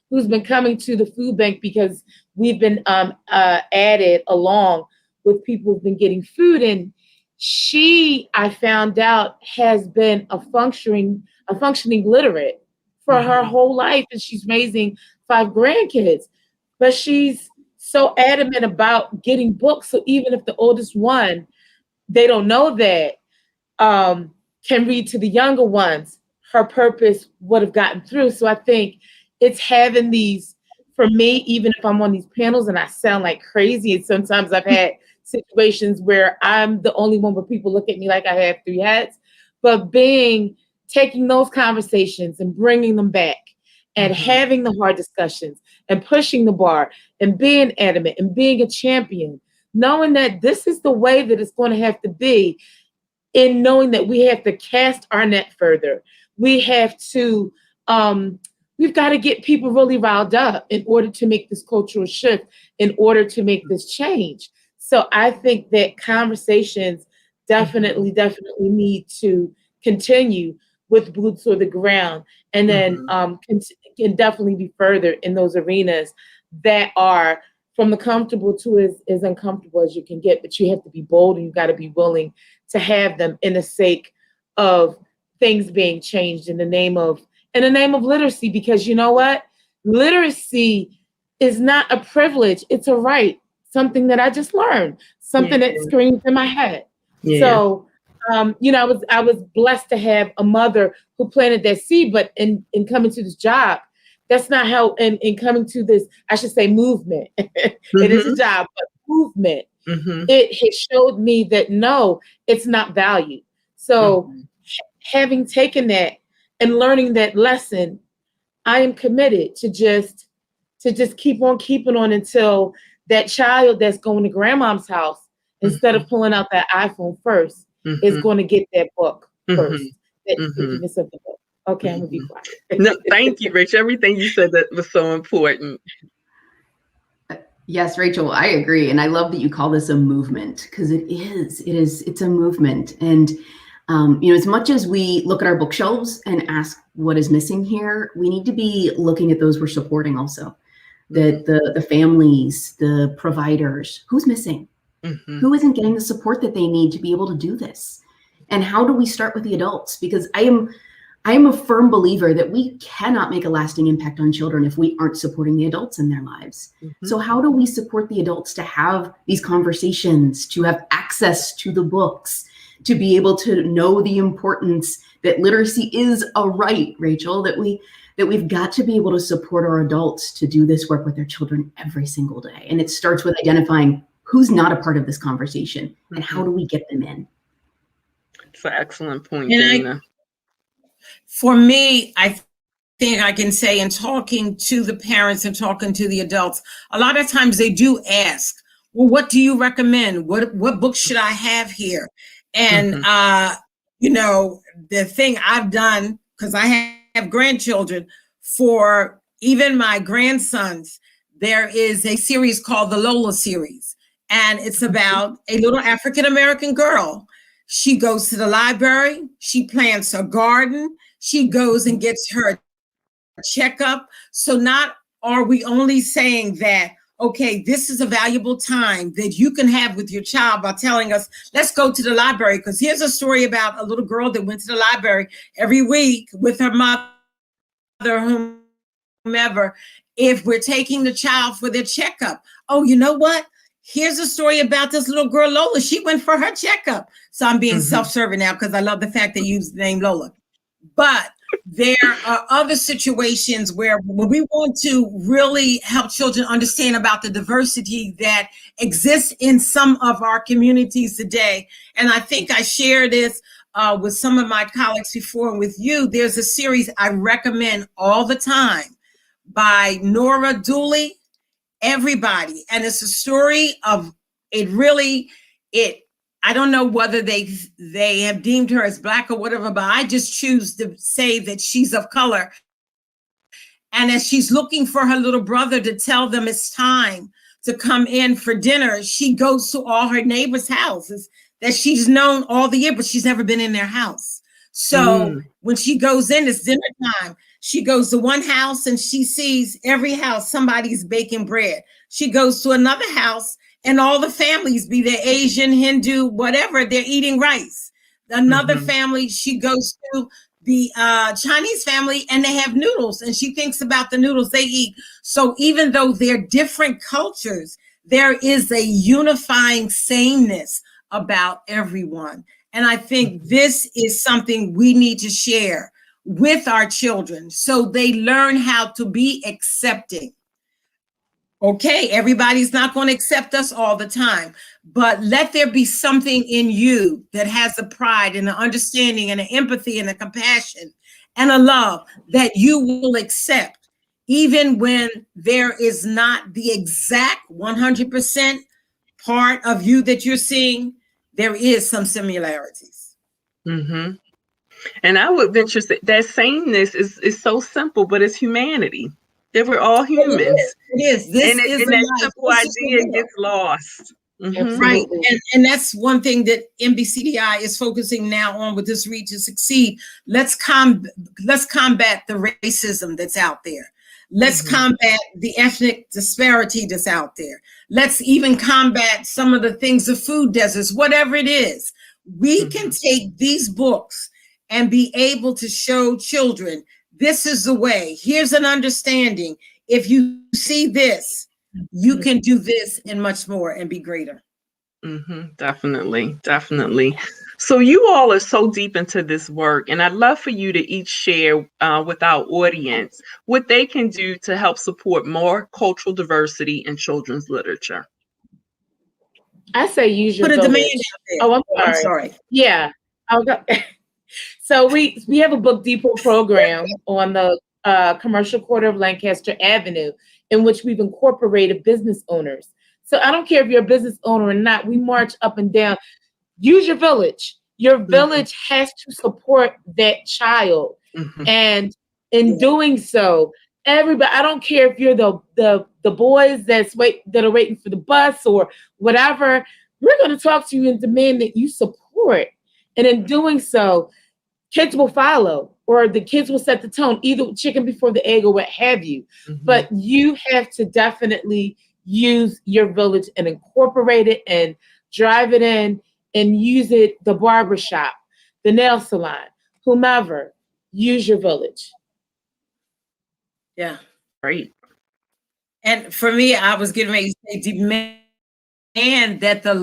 who's been coming to the food bank because we've been added along with people who've been getting food. And she, I found out, has been a functioning literate for mm-hmm. her whole life, and she's raising 5 grandkids. But she's so adamant about getting books. So even if the oldest one, they don't know that, can read to the younger ones, her purpose would have gotten through. So I think it's having these, for me, even if I'm on these panels and I sound like crazy, and sometimes I've had situations where I'm the only one where people look at me like I have 3 heads, but taking those conversations and bringing them back and mm-hmm. having the hard discussions and pushing the bar and being adamant and being a champion, knowing that this is the way that it's going to have to be, in knowing that we have to cast our net further. We have to, we've got to get people really riled up in order to make this cultural shift, in order to make this change. So I think that conversations definitely need to continue with boots on the ground, and then can definitely be further in those arenas that are from the comfortable to as uncomfortable as you can get. But you have to be bold, and you got to be willing to have them in the sake of things being changed in the name of literacy. Because you know what? Literacy is not a privilege; it's a right. Something that I just learned, something that screams in my head. Yeah. So, I was blessed to have a mother who planted that seed, but in coming to this job, that's not how, in coming to this, I should say movement. Mm-hmm. It is a job, but movement. Mm-hmm. It showed me that no, it's not valued. So having taken that and learning that lesson, I am committed to just keep on keeping on until that child that's going to grandma's house, instead of pulling out that iPhone first, is going to get that book first. That stickiness of the book. Okay, I'm going to be quiet. No, thank you, Rich. Everything you said that was so important. Yes, Rachel, I agree. And I love that you call this a movement, because it's a movement. And, as much as we look at our bookshelves and ask what is missing here, we need to be looking at those we're supporting also. The families, the providers, who's missing? Mm-hmm. Who isn't getting the support that they need to be able to do this? And how do we start with the adults? Because I am a firm believer that we cannot make a lasting impact on children if we aren't supporting the adults in their lives. Mm-hmm. So how do we support the adults to have these conversations, to have access to the books, to be able to know the importance that literacy is a right, Rachel, that we've got to be able to support our adults to do this work with their children every single day. And it starts with identifying who's not a part of this conversation and how do we get them in? It's an excellent point, Dana. For me, I think I can say, in talking to the parents and talking to the adults, a lot of times they do ask, well, what do you recommend? What books should I have here? And, the thing I've done, because I have grandchildren, for even my grandsons, there is a series called the Lola Series. And it's about a little African-American girl. She goes to the library, she plants a garden, she goes and gets her checkup. So not are we only saying that, okay, this is a valuable time that you can have with your child by telling us, let's go to the library. Because here's a story about a little girl that went to the library every week with her mother, whomever, if we're taking the child for their checkup. Oh, you know what? Here's a story about this little girl, Lola. She went for her checkup. So I'm being self-serving now because I love the fact that you used the name Lola. But there are other situations where we want to really help children understand about the diversity that exists in some of our communities today. And I think I shared this with some of my colleagues before and with you. There's a series I recommend all the time by Nora, Dooley, everybody. And it's a story of I don't know whether they have deemed her as Black or whatever, but I just choose to say that she's of color. And as she's looking for her little brother to tell them it's time to come in for dinner, she goes to all her neighbors' houses that she's known all the year, but she's never been in their house. So when she goes in, it's dinner time. She goes to one house and she sees every house, somebody's baking bread. She goes to another house and all the families, be they Asian, Hindu, whatever, they're eating rice. Another family, she goes to the Chinese family and they have noodles and she thinks about the noodles they eat. So even though they're different cultures, there is a unifying sameness about everyone. And I think this is something we need to share with our children so they learn how to be accepting. Okay, everybody's not going to accept us all the time, but let there be something in you that has a pride and an understanding and an empathy and a compassion and a love that you will accept, even when there is not the exact 100% part of you that you're seeing. There is some similarities. And I would venture that sameness is so simple, but it's humanity. That we're all humans. It is. This is that simple idea gets lost. Right. And that's one thing that NBCDI is focusing now on with this Read to Succeed. Let's combat the racism that's out there. Let's combat the ethnic disparity that's out there. Let's even combat some of the things, the food deserts, whatever it is. We can take these books and be able to show children, this is the way. Here's an understanding. If you see this, you can do this and much more and be greater. Definitely. So you all are so deep into this work, and I'd love for you to each share with our audience what they can do to help support more cultural diversity in children's literature. I say use your Put a village. demand out there. Oh, I'm sorry. Yeah. I'll go. So we have a book depot program on the commercial quarter of Lancaster Avenue in which we've incorporated business owners. So I don't care if you're a business owner or not, we march up and down. Use your village. Your village has to support that child. And in doing so, everybody, I don't care if you're the boys that are waiting for the bus or whatever, we're going to talk to you and demand that you support. And in doing so, kids will follow, or the kids will set the tone, either chicken before the egg or what have you. But you have to definitely use your village and incorporate it and drive it in and use it, the barbershop, the nail salon, whomever, use your village. Yeah. Great. And for me, I was getting ready to say demand that the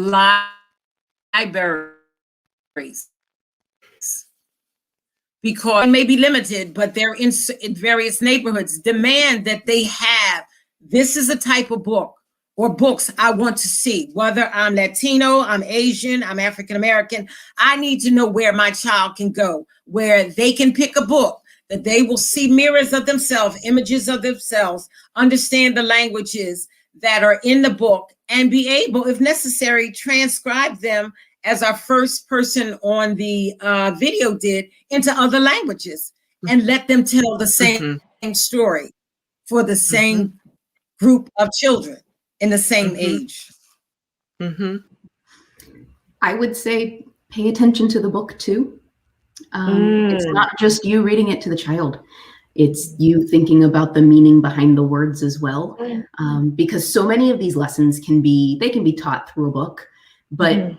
libraries, because it may be limited, but they're in various neighborhoods, demand that they have, this is the type of book or books I want to see, whether I'm Latino, I'm Asian, I'm African-American. I need to know where my child can go, where they can pick a book, that they will see mirrors of themselves, images of themselves, understand the languages that are in the book, and be able, if necessary, transcribe them as our first person on the video did into other languages, and let them tell the same story for the same group of children in the same age. I would say pay attention to the book too. It's not just you reading it to the child. It's you thinking about the meaning behind the words as well. Because so many of these lessons can be taught through a book, but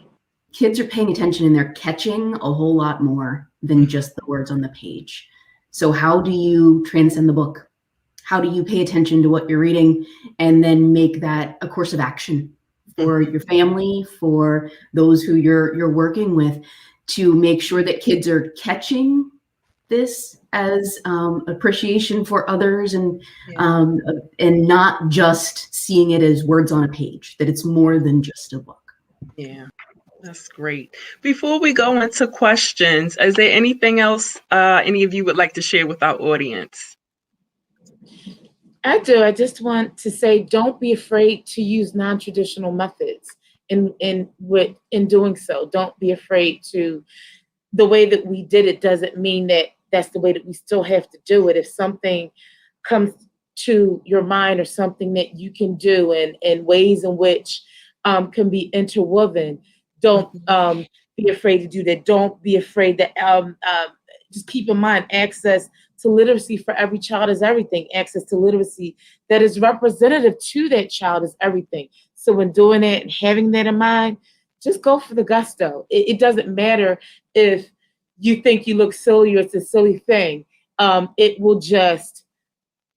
kids are paying attention and they're catching a whole lot more than just the words on the page. So how do you transcend the book? how do you pay attention to what you're reading, and then make that a course of action for your family, for those who you're working with, to make sure that kids are catching this as appreciation for others, and not just seeing it as words on a page, that it's more than just a book. Yeah, that's great. Before we go into questions, is there anything else any of you would like to share with our audience? I do. I just want to say, don't be afraid to use non-traditional methods in doing so. Don't be afraid to. The way that we did it doesn't mean that that's the way that we still have to do it. If something comes to your mind, or something that you can do, and ways in which can be interwoven, don't be afraid to do that. Don't be afraid that just keep in mind, access to literacy for every child is everything. Access to literacy that is representative to that child is everything. So when doing it and having that in mind, just go for the gusto. It doesn't matter if you think you look silly or it's a silly thing. It will just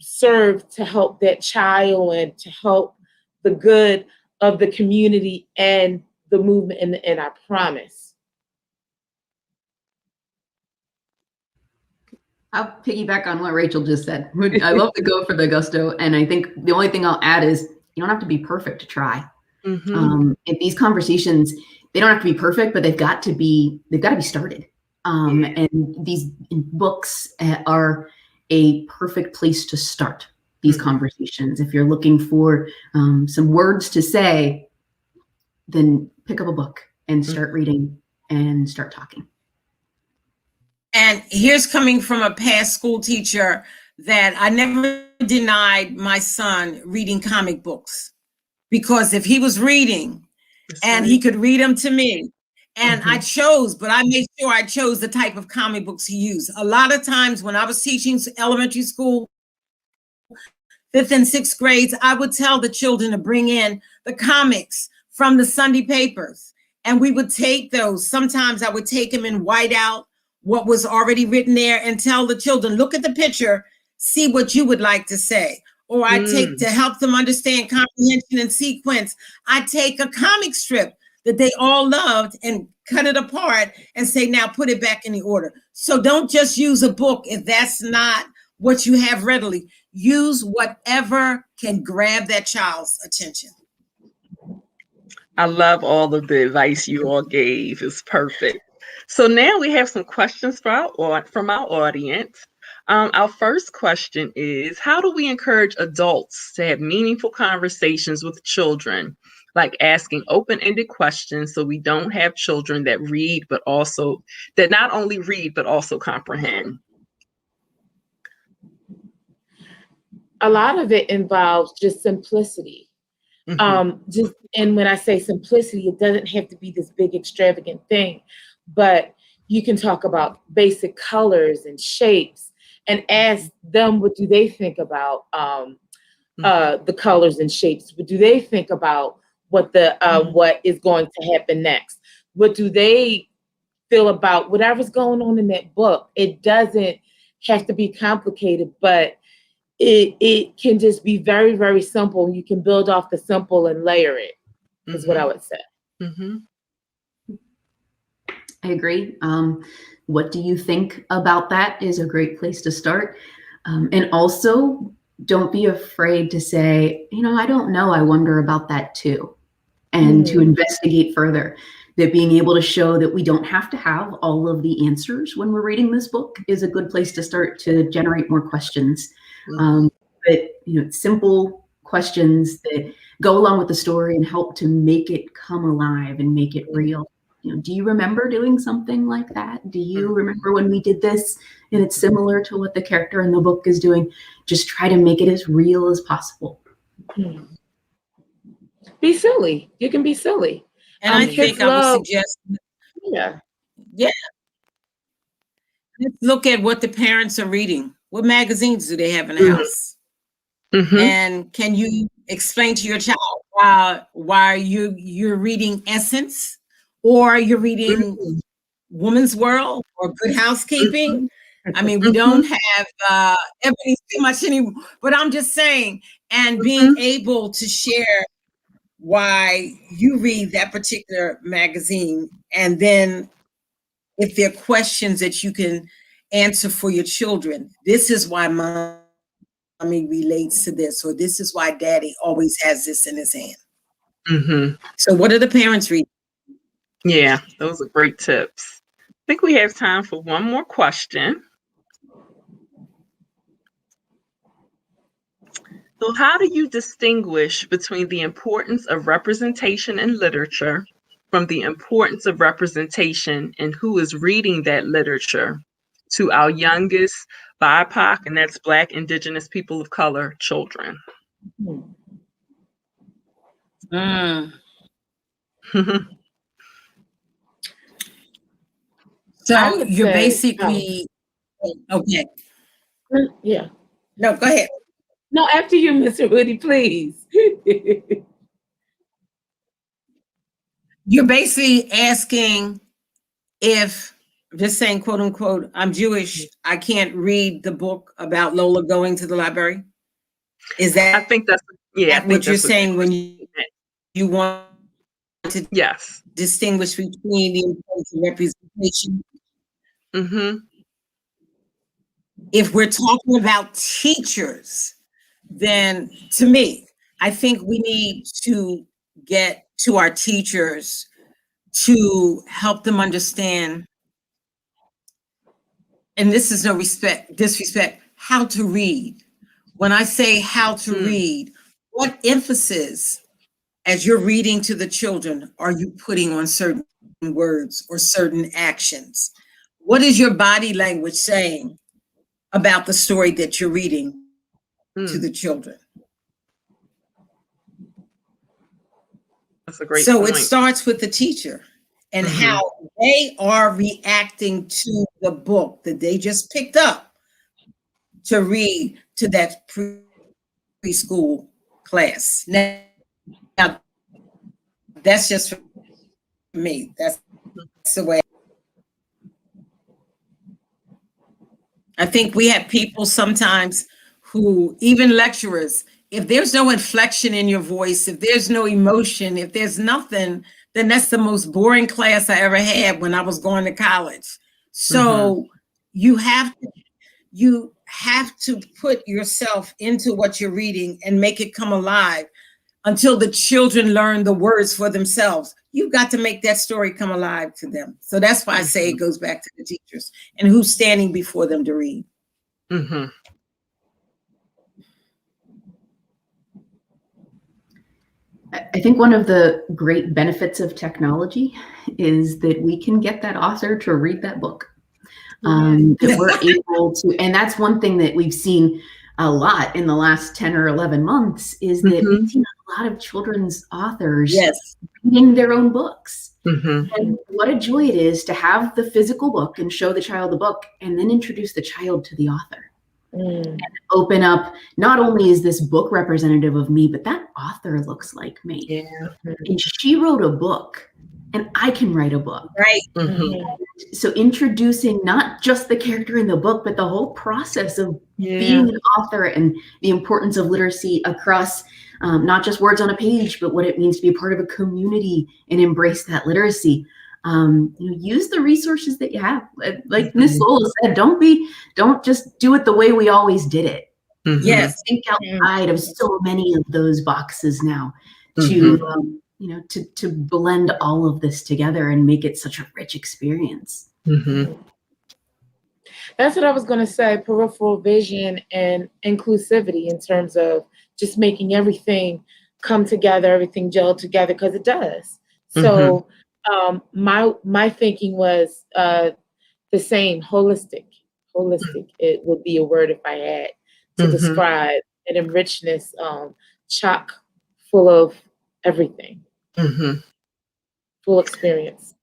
serve to help that child and to help the good of the community and the movement, and I promise. I'll piggyback on what Rachel just said. I love to go for the gusto, and I think the only thing I'll add is you don't have to be perfect to try. In these conversations, they don't have to be perfect, but they've got to be started. And these books are a perfect place to start these conversations. If you're looking for some words to say, then pick up a book and start reading and start talking. And here's coming from a past school teacher, that I never denied my son reading comic books, because if he was reading and he could read them to me, and I made sure I chose the type of comic books he used. A lot of times when I was teaching elementary school, 5th and 6th grades, I would tell the children to bring in the comics from the Sunday papers, and we would take those. Sometimes I would take them and white out what was already written there and tell the children, look at the picture, see what you would like to say. Or I take, to help them understand comprehension and sequence, I take a comic strip that they all loved and cut it apart and say, now put it back in the order. So don't just use a book if that's not what you have readily. Use whatever can grab that child's attention. I love all of the advice you all gave. It's perfect. So now we have some questions from our audience. Our first question is, how do we encourage adults to have meaningful conversations with children, like asking open-ended questions, so we don't have children that not only read, but also comprehend? A lot of it involves just simplicity. And when I say simplicity, it doesn't have to be this big extravagant thing, but you can talk about basic colors and shapes and ask them, what do they think about the colors and shapes? What do they think about what is going to happen next? What do they feel about whatever's going on in that book? It doesn't have to be complicated, but it can just be very, very simple. You can build off the simple and layer it, is what I would say. I agree. What do you think about that is a great place to start. And also, don't be afraid to say, I don't know, I wonder about that too. And to investigate further. That being able to show that we don't have to have all of the answers when we're reading this book is a good place to start to generate more questions. But simple questions that go along with the story and help to make it come alive and make it real. Do you remember doing something like that? Do you remember when we did this and it's similar to what the character in the book is doing? Just try to make it as real as possible. Be silly. You can be silly. And I think I would suggest, let's look at what the parents are reading. What magazines do they have in the house? And can you explain to your child why you're reading Essence, or you're reading Woman's World or Good Housekeeping? I mean, we don't have everything too much anymore, but I'm just saying, and being able to share why you read that particular magazine, and then if there are questions that you can answer for your children, this is why mommy relates to this, or this is why daddy always has this in his hand. So what are the parents reading? Yeah, those are great tips. I think we have time for one more question. So how do you distinguish between the importance of representation in literature from the importance of representation in who is reading that literature to our youngest BIPOC, and that's Black, Indigenous, people of color, children? So you're basically, okay. Yeah. No, go ahead. No, after you, Mr. Woody, please. You're basically asking if, just saying, quote unquote, I'm Jewish, I can't read the book about Lola going to the library? Is that, I think that's, yeah, I think what you're that's saying when you want to distinguish between the importance of representation? If we're talking about teachers, then to me, I think we need to get to our teachers to help them understand, and this is no disrespect, how to read. When I say how to read, what emphasis as you're reading to the children are you putting on certain words or certain actions? What is your body language saying about the story that you're reading to the children? That's a great point. point. It starts with the teacher and how they are reacting to the book that they just picked up to read to that preschool class. Now, that's just for me. That's the way. I think we have people sometimes who, even lecturers, if there's no inflection in your voice, if there's no emotion, if there's nothing, then that's the most boring class I ever had when I was going to college. So you have to put yourself into what you're reading and make it come alive until the children learn the words for themselves. You've got to make that story come alive to them. So that's why I say it goes back to the teachers and who's standing before them to read. I think one of the great benefits of technology is that we can get that author to read that book. That we're able to, and that's one thing that we've seen a lot in the last 10 or 11 months is that we've seen a lot of children's authors reading their own books. And what a joy it is to have the physical book and show the child the book and then introduce the child to the author. And open up, not only is this book representative of me, but that author looks like me. And she wrote a book and I can write a book. So introducing not just the character in the book, but the whole process of being an author and the importance of literacy across not just words on a page, but what it means to be a part of a community and embrace that literacy. Use the resources that you have. Like Miss Lola said, don't just do it the way we always did it. Think outside of so many of those boxes now to blend all of this together and make it such a rich experience. That's what I was going to say, peripheral vision and inclusivity in terms of just making everything come together, everything gel together, because it does. So my thinking was the same, holistic. It would be a word if I had to describe an enrichedness, chock full of everything, full experience.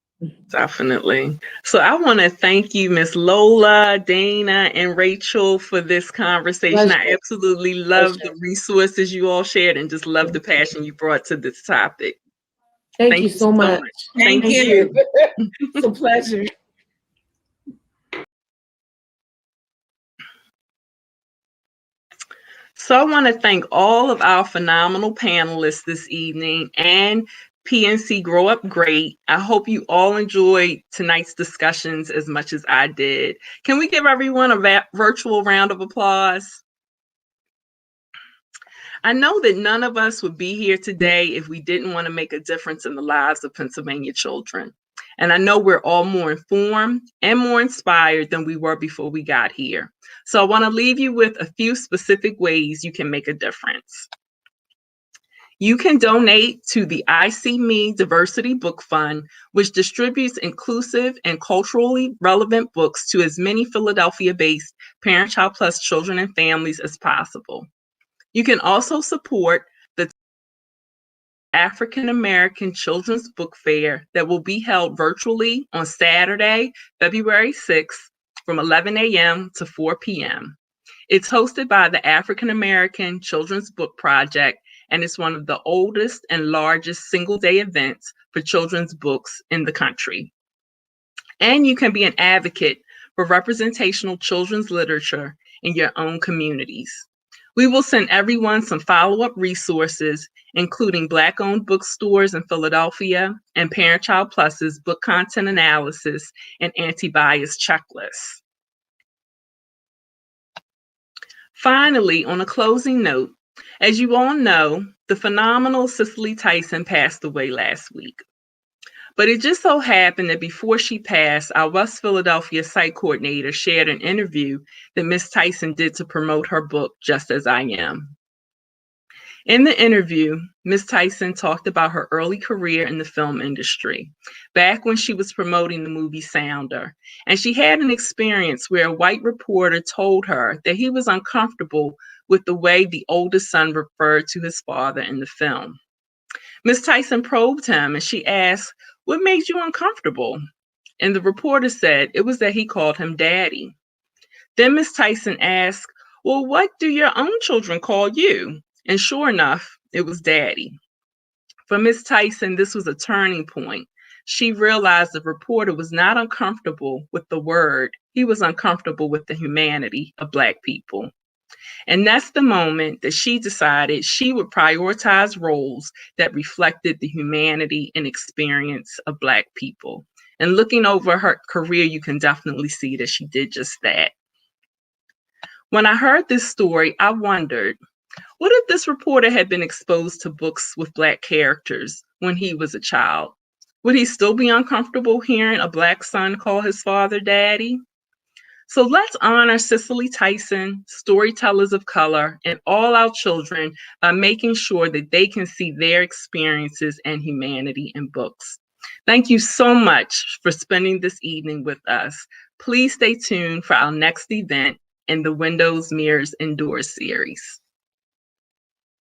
Definitely. So I want to thank you, Miss Lola, Dana, and Rachel for this conversation. I absolutely love the resources you all shared and just love the passion you brought to this topic. Thank you so much. Thank you. It's a pleasure. So I want to thank all of our phenomenal panelists this evening and PNC Grow Up Great. I hope you all enjoyed tonight's discussions as much as I did. Can we give everyone a virtual round of applause? I know that none of us would be here today if we didn't want to make a difference in the lives of Pennsylvania children. And I know we're all more informed and more inspired than we were before we got here. So I want to leave you with a few specific ways you can make a difference. You can donate to the I See Me Diversity Book Fund, which distributes inclusive and culturally relevant books to as many Philadelphia-based Parent Child Plus children and families as possible. You can also support the African American Children's Book Fair that will be held virtually on Saturday, February 6th from 11 a.m. to 4 p.m. It's hosted by the African American Children's Book Project, and it's one of the oldest and largest single-day events for children's books in the country. And you can be an advocate for representational children's literature in your own communities. We will send everyone some follow-up resources, including Black-owned bookstores in Philadelphia and Parent Child Plus's book content analysis and anti-bias checklists. Finally, on a closing note, as you all know, the phenomenal Cicely Tyson passed away last week. But it just so happened that before she passed, our West Philadelphia site coordinator shared an interview that Ms. Tyson did to promote her book, Just As I Am. In the interview, Ms. Tyson talked about her early career in the film industry, back when she was promoting the movie Sounder, and she had an experience where a white reporter told her that he was uncomfortable with the way the oldest son referred to his father in the film. Ms. Tyson probed him and she asked, "What made you uncomfortable?" And the reporter said it was that he called him daddy. Then Ms. Tyson asked, "Well, what do your own children call you?" And sure enough, it was daddy. For Ms. Tyson, this was a turning point. She realized the reporter was not uncomfortable with the word. He was uncomfortable with the humanity of Black people. And that's the moment that she decided she would prioritize roles that reflected the humanity and experience of Black people. And looking over her career, you can definitely see that she did just that. When I heard this story, I wondered, what if this reporter had been exposed to books with Black characters when he was a child? Would he still be uncomfortable hearing a Black son call his father daddy? So let's honor Cicely Tyson, storytellers of color, and all our children by making sure that they can see their experiences and humanity in books. Thank you so much for spending this evening with us. Please stay tuned for our next event in the Windows, Mirrors, and Doors series.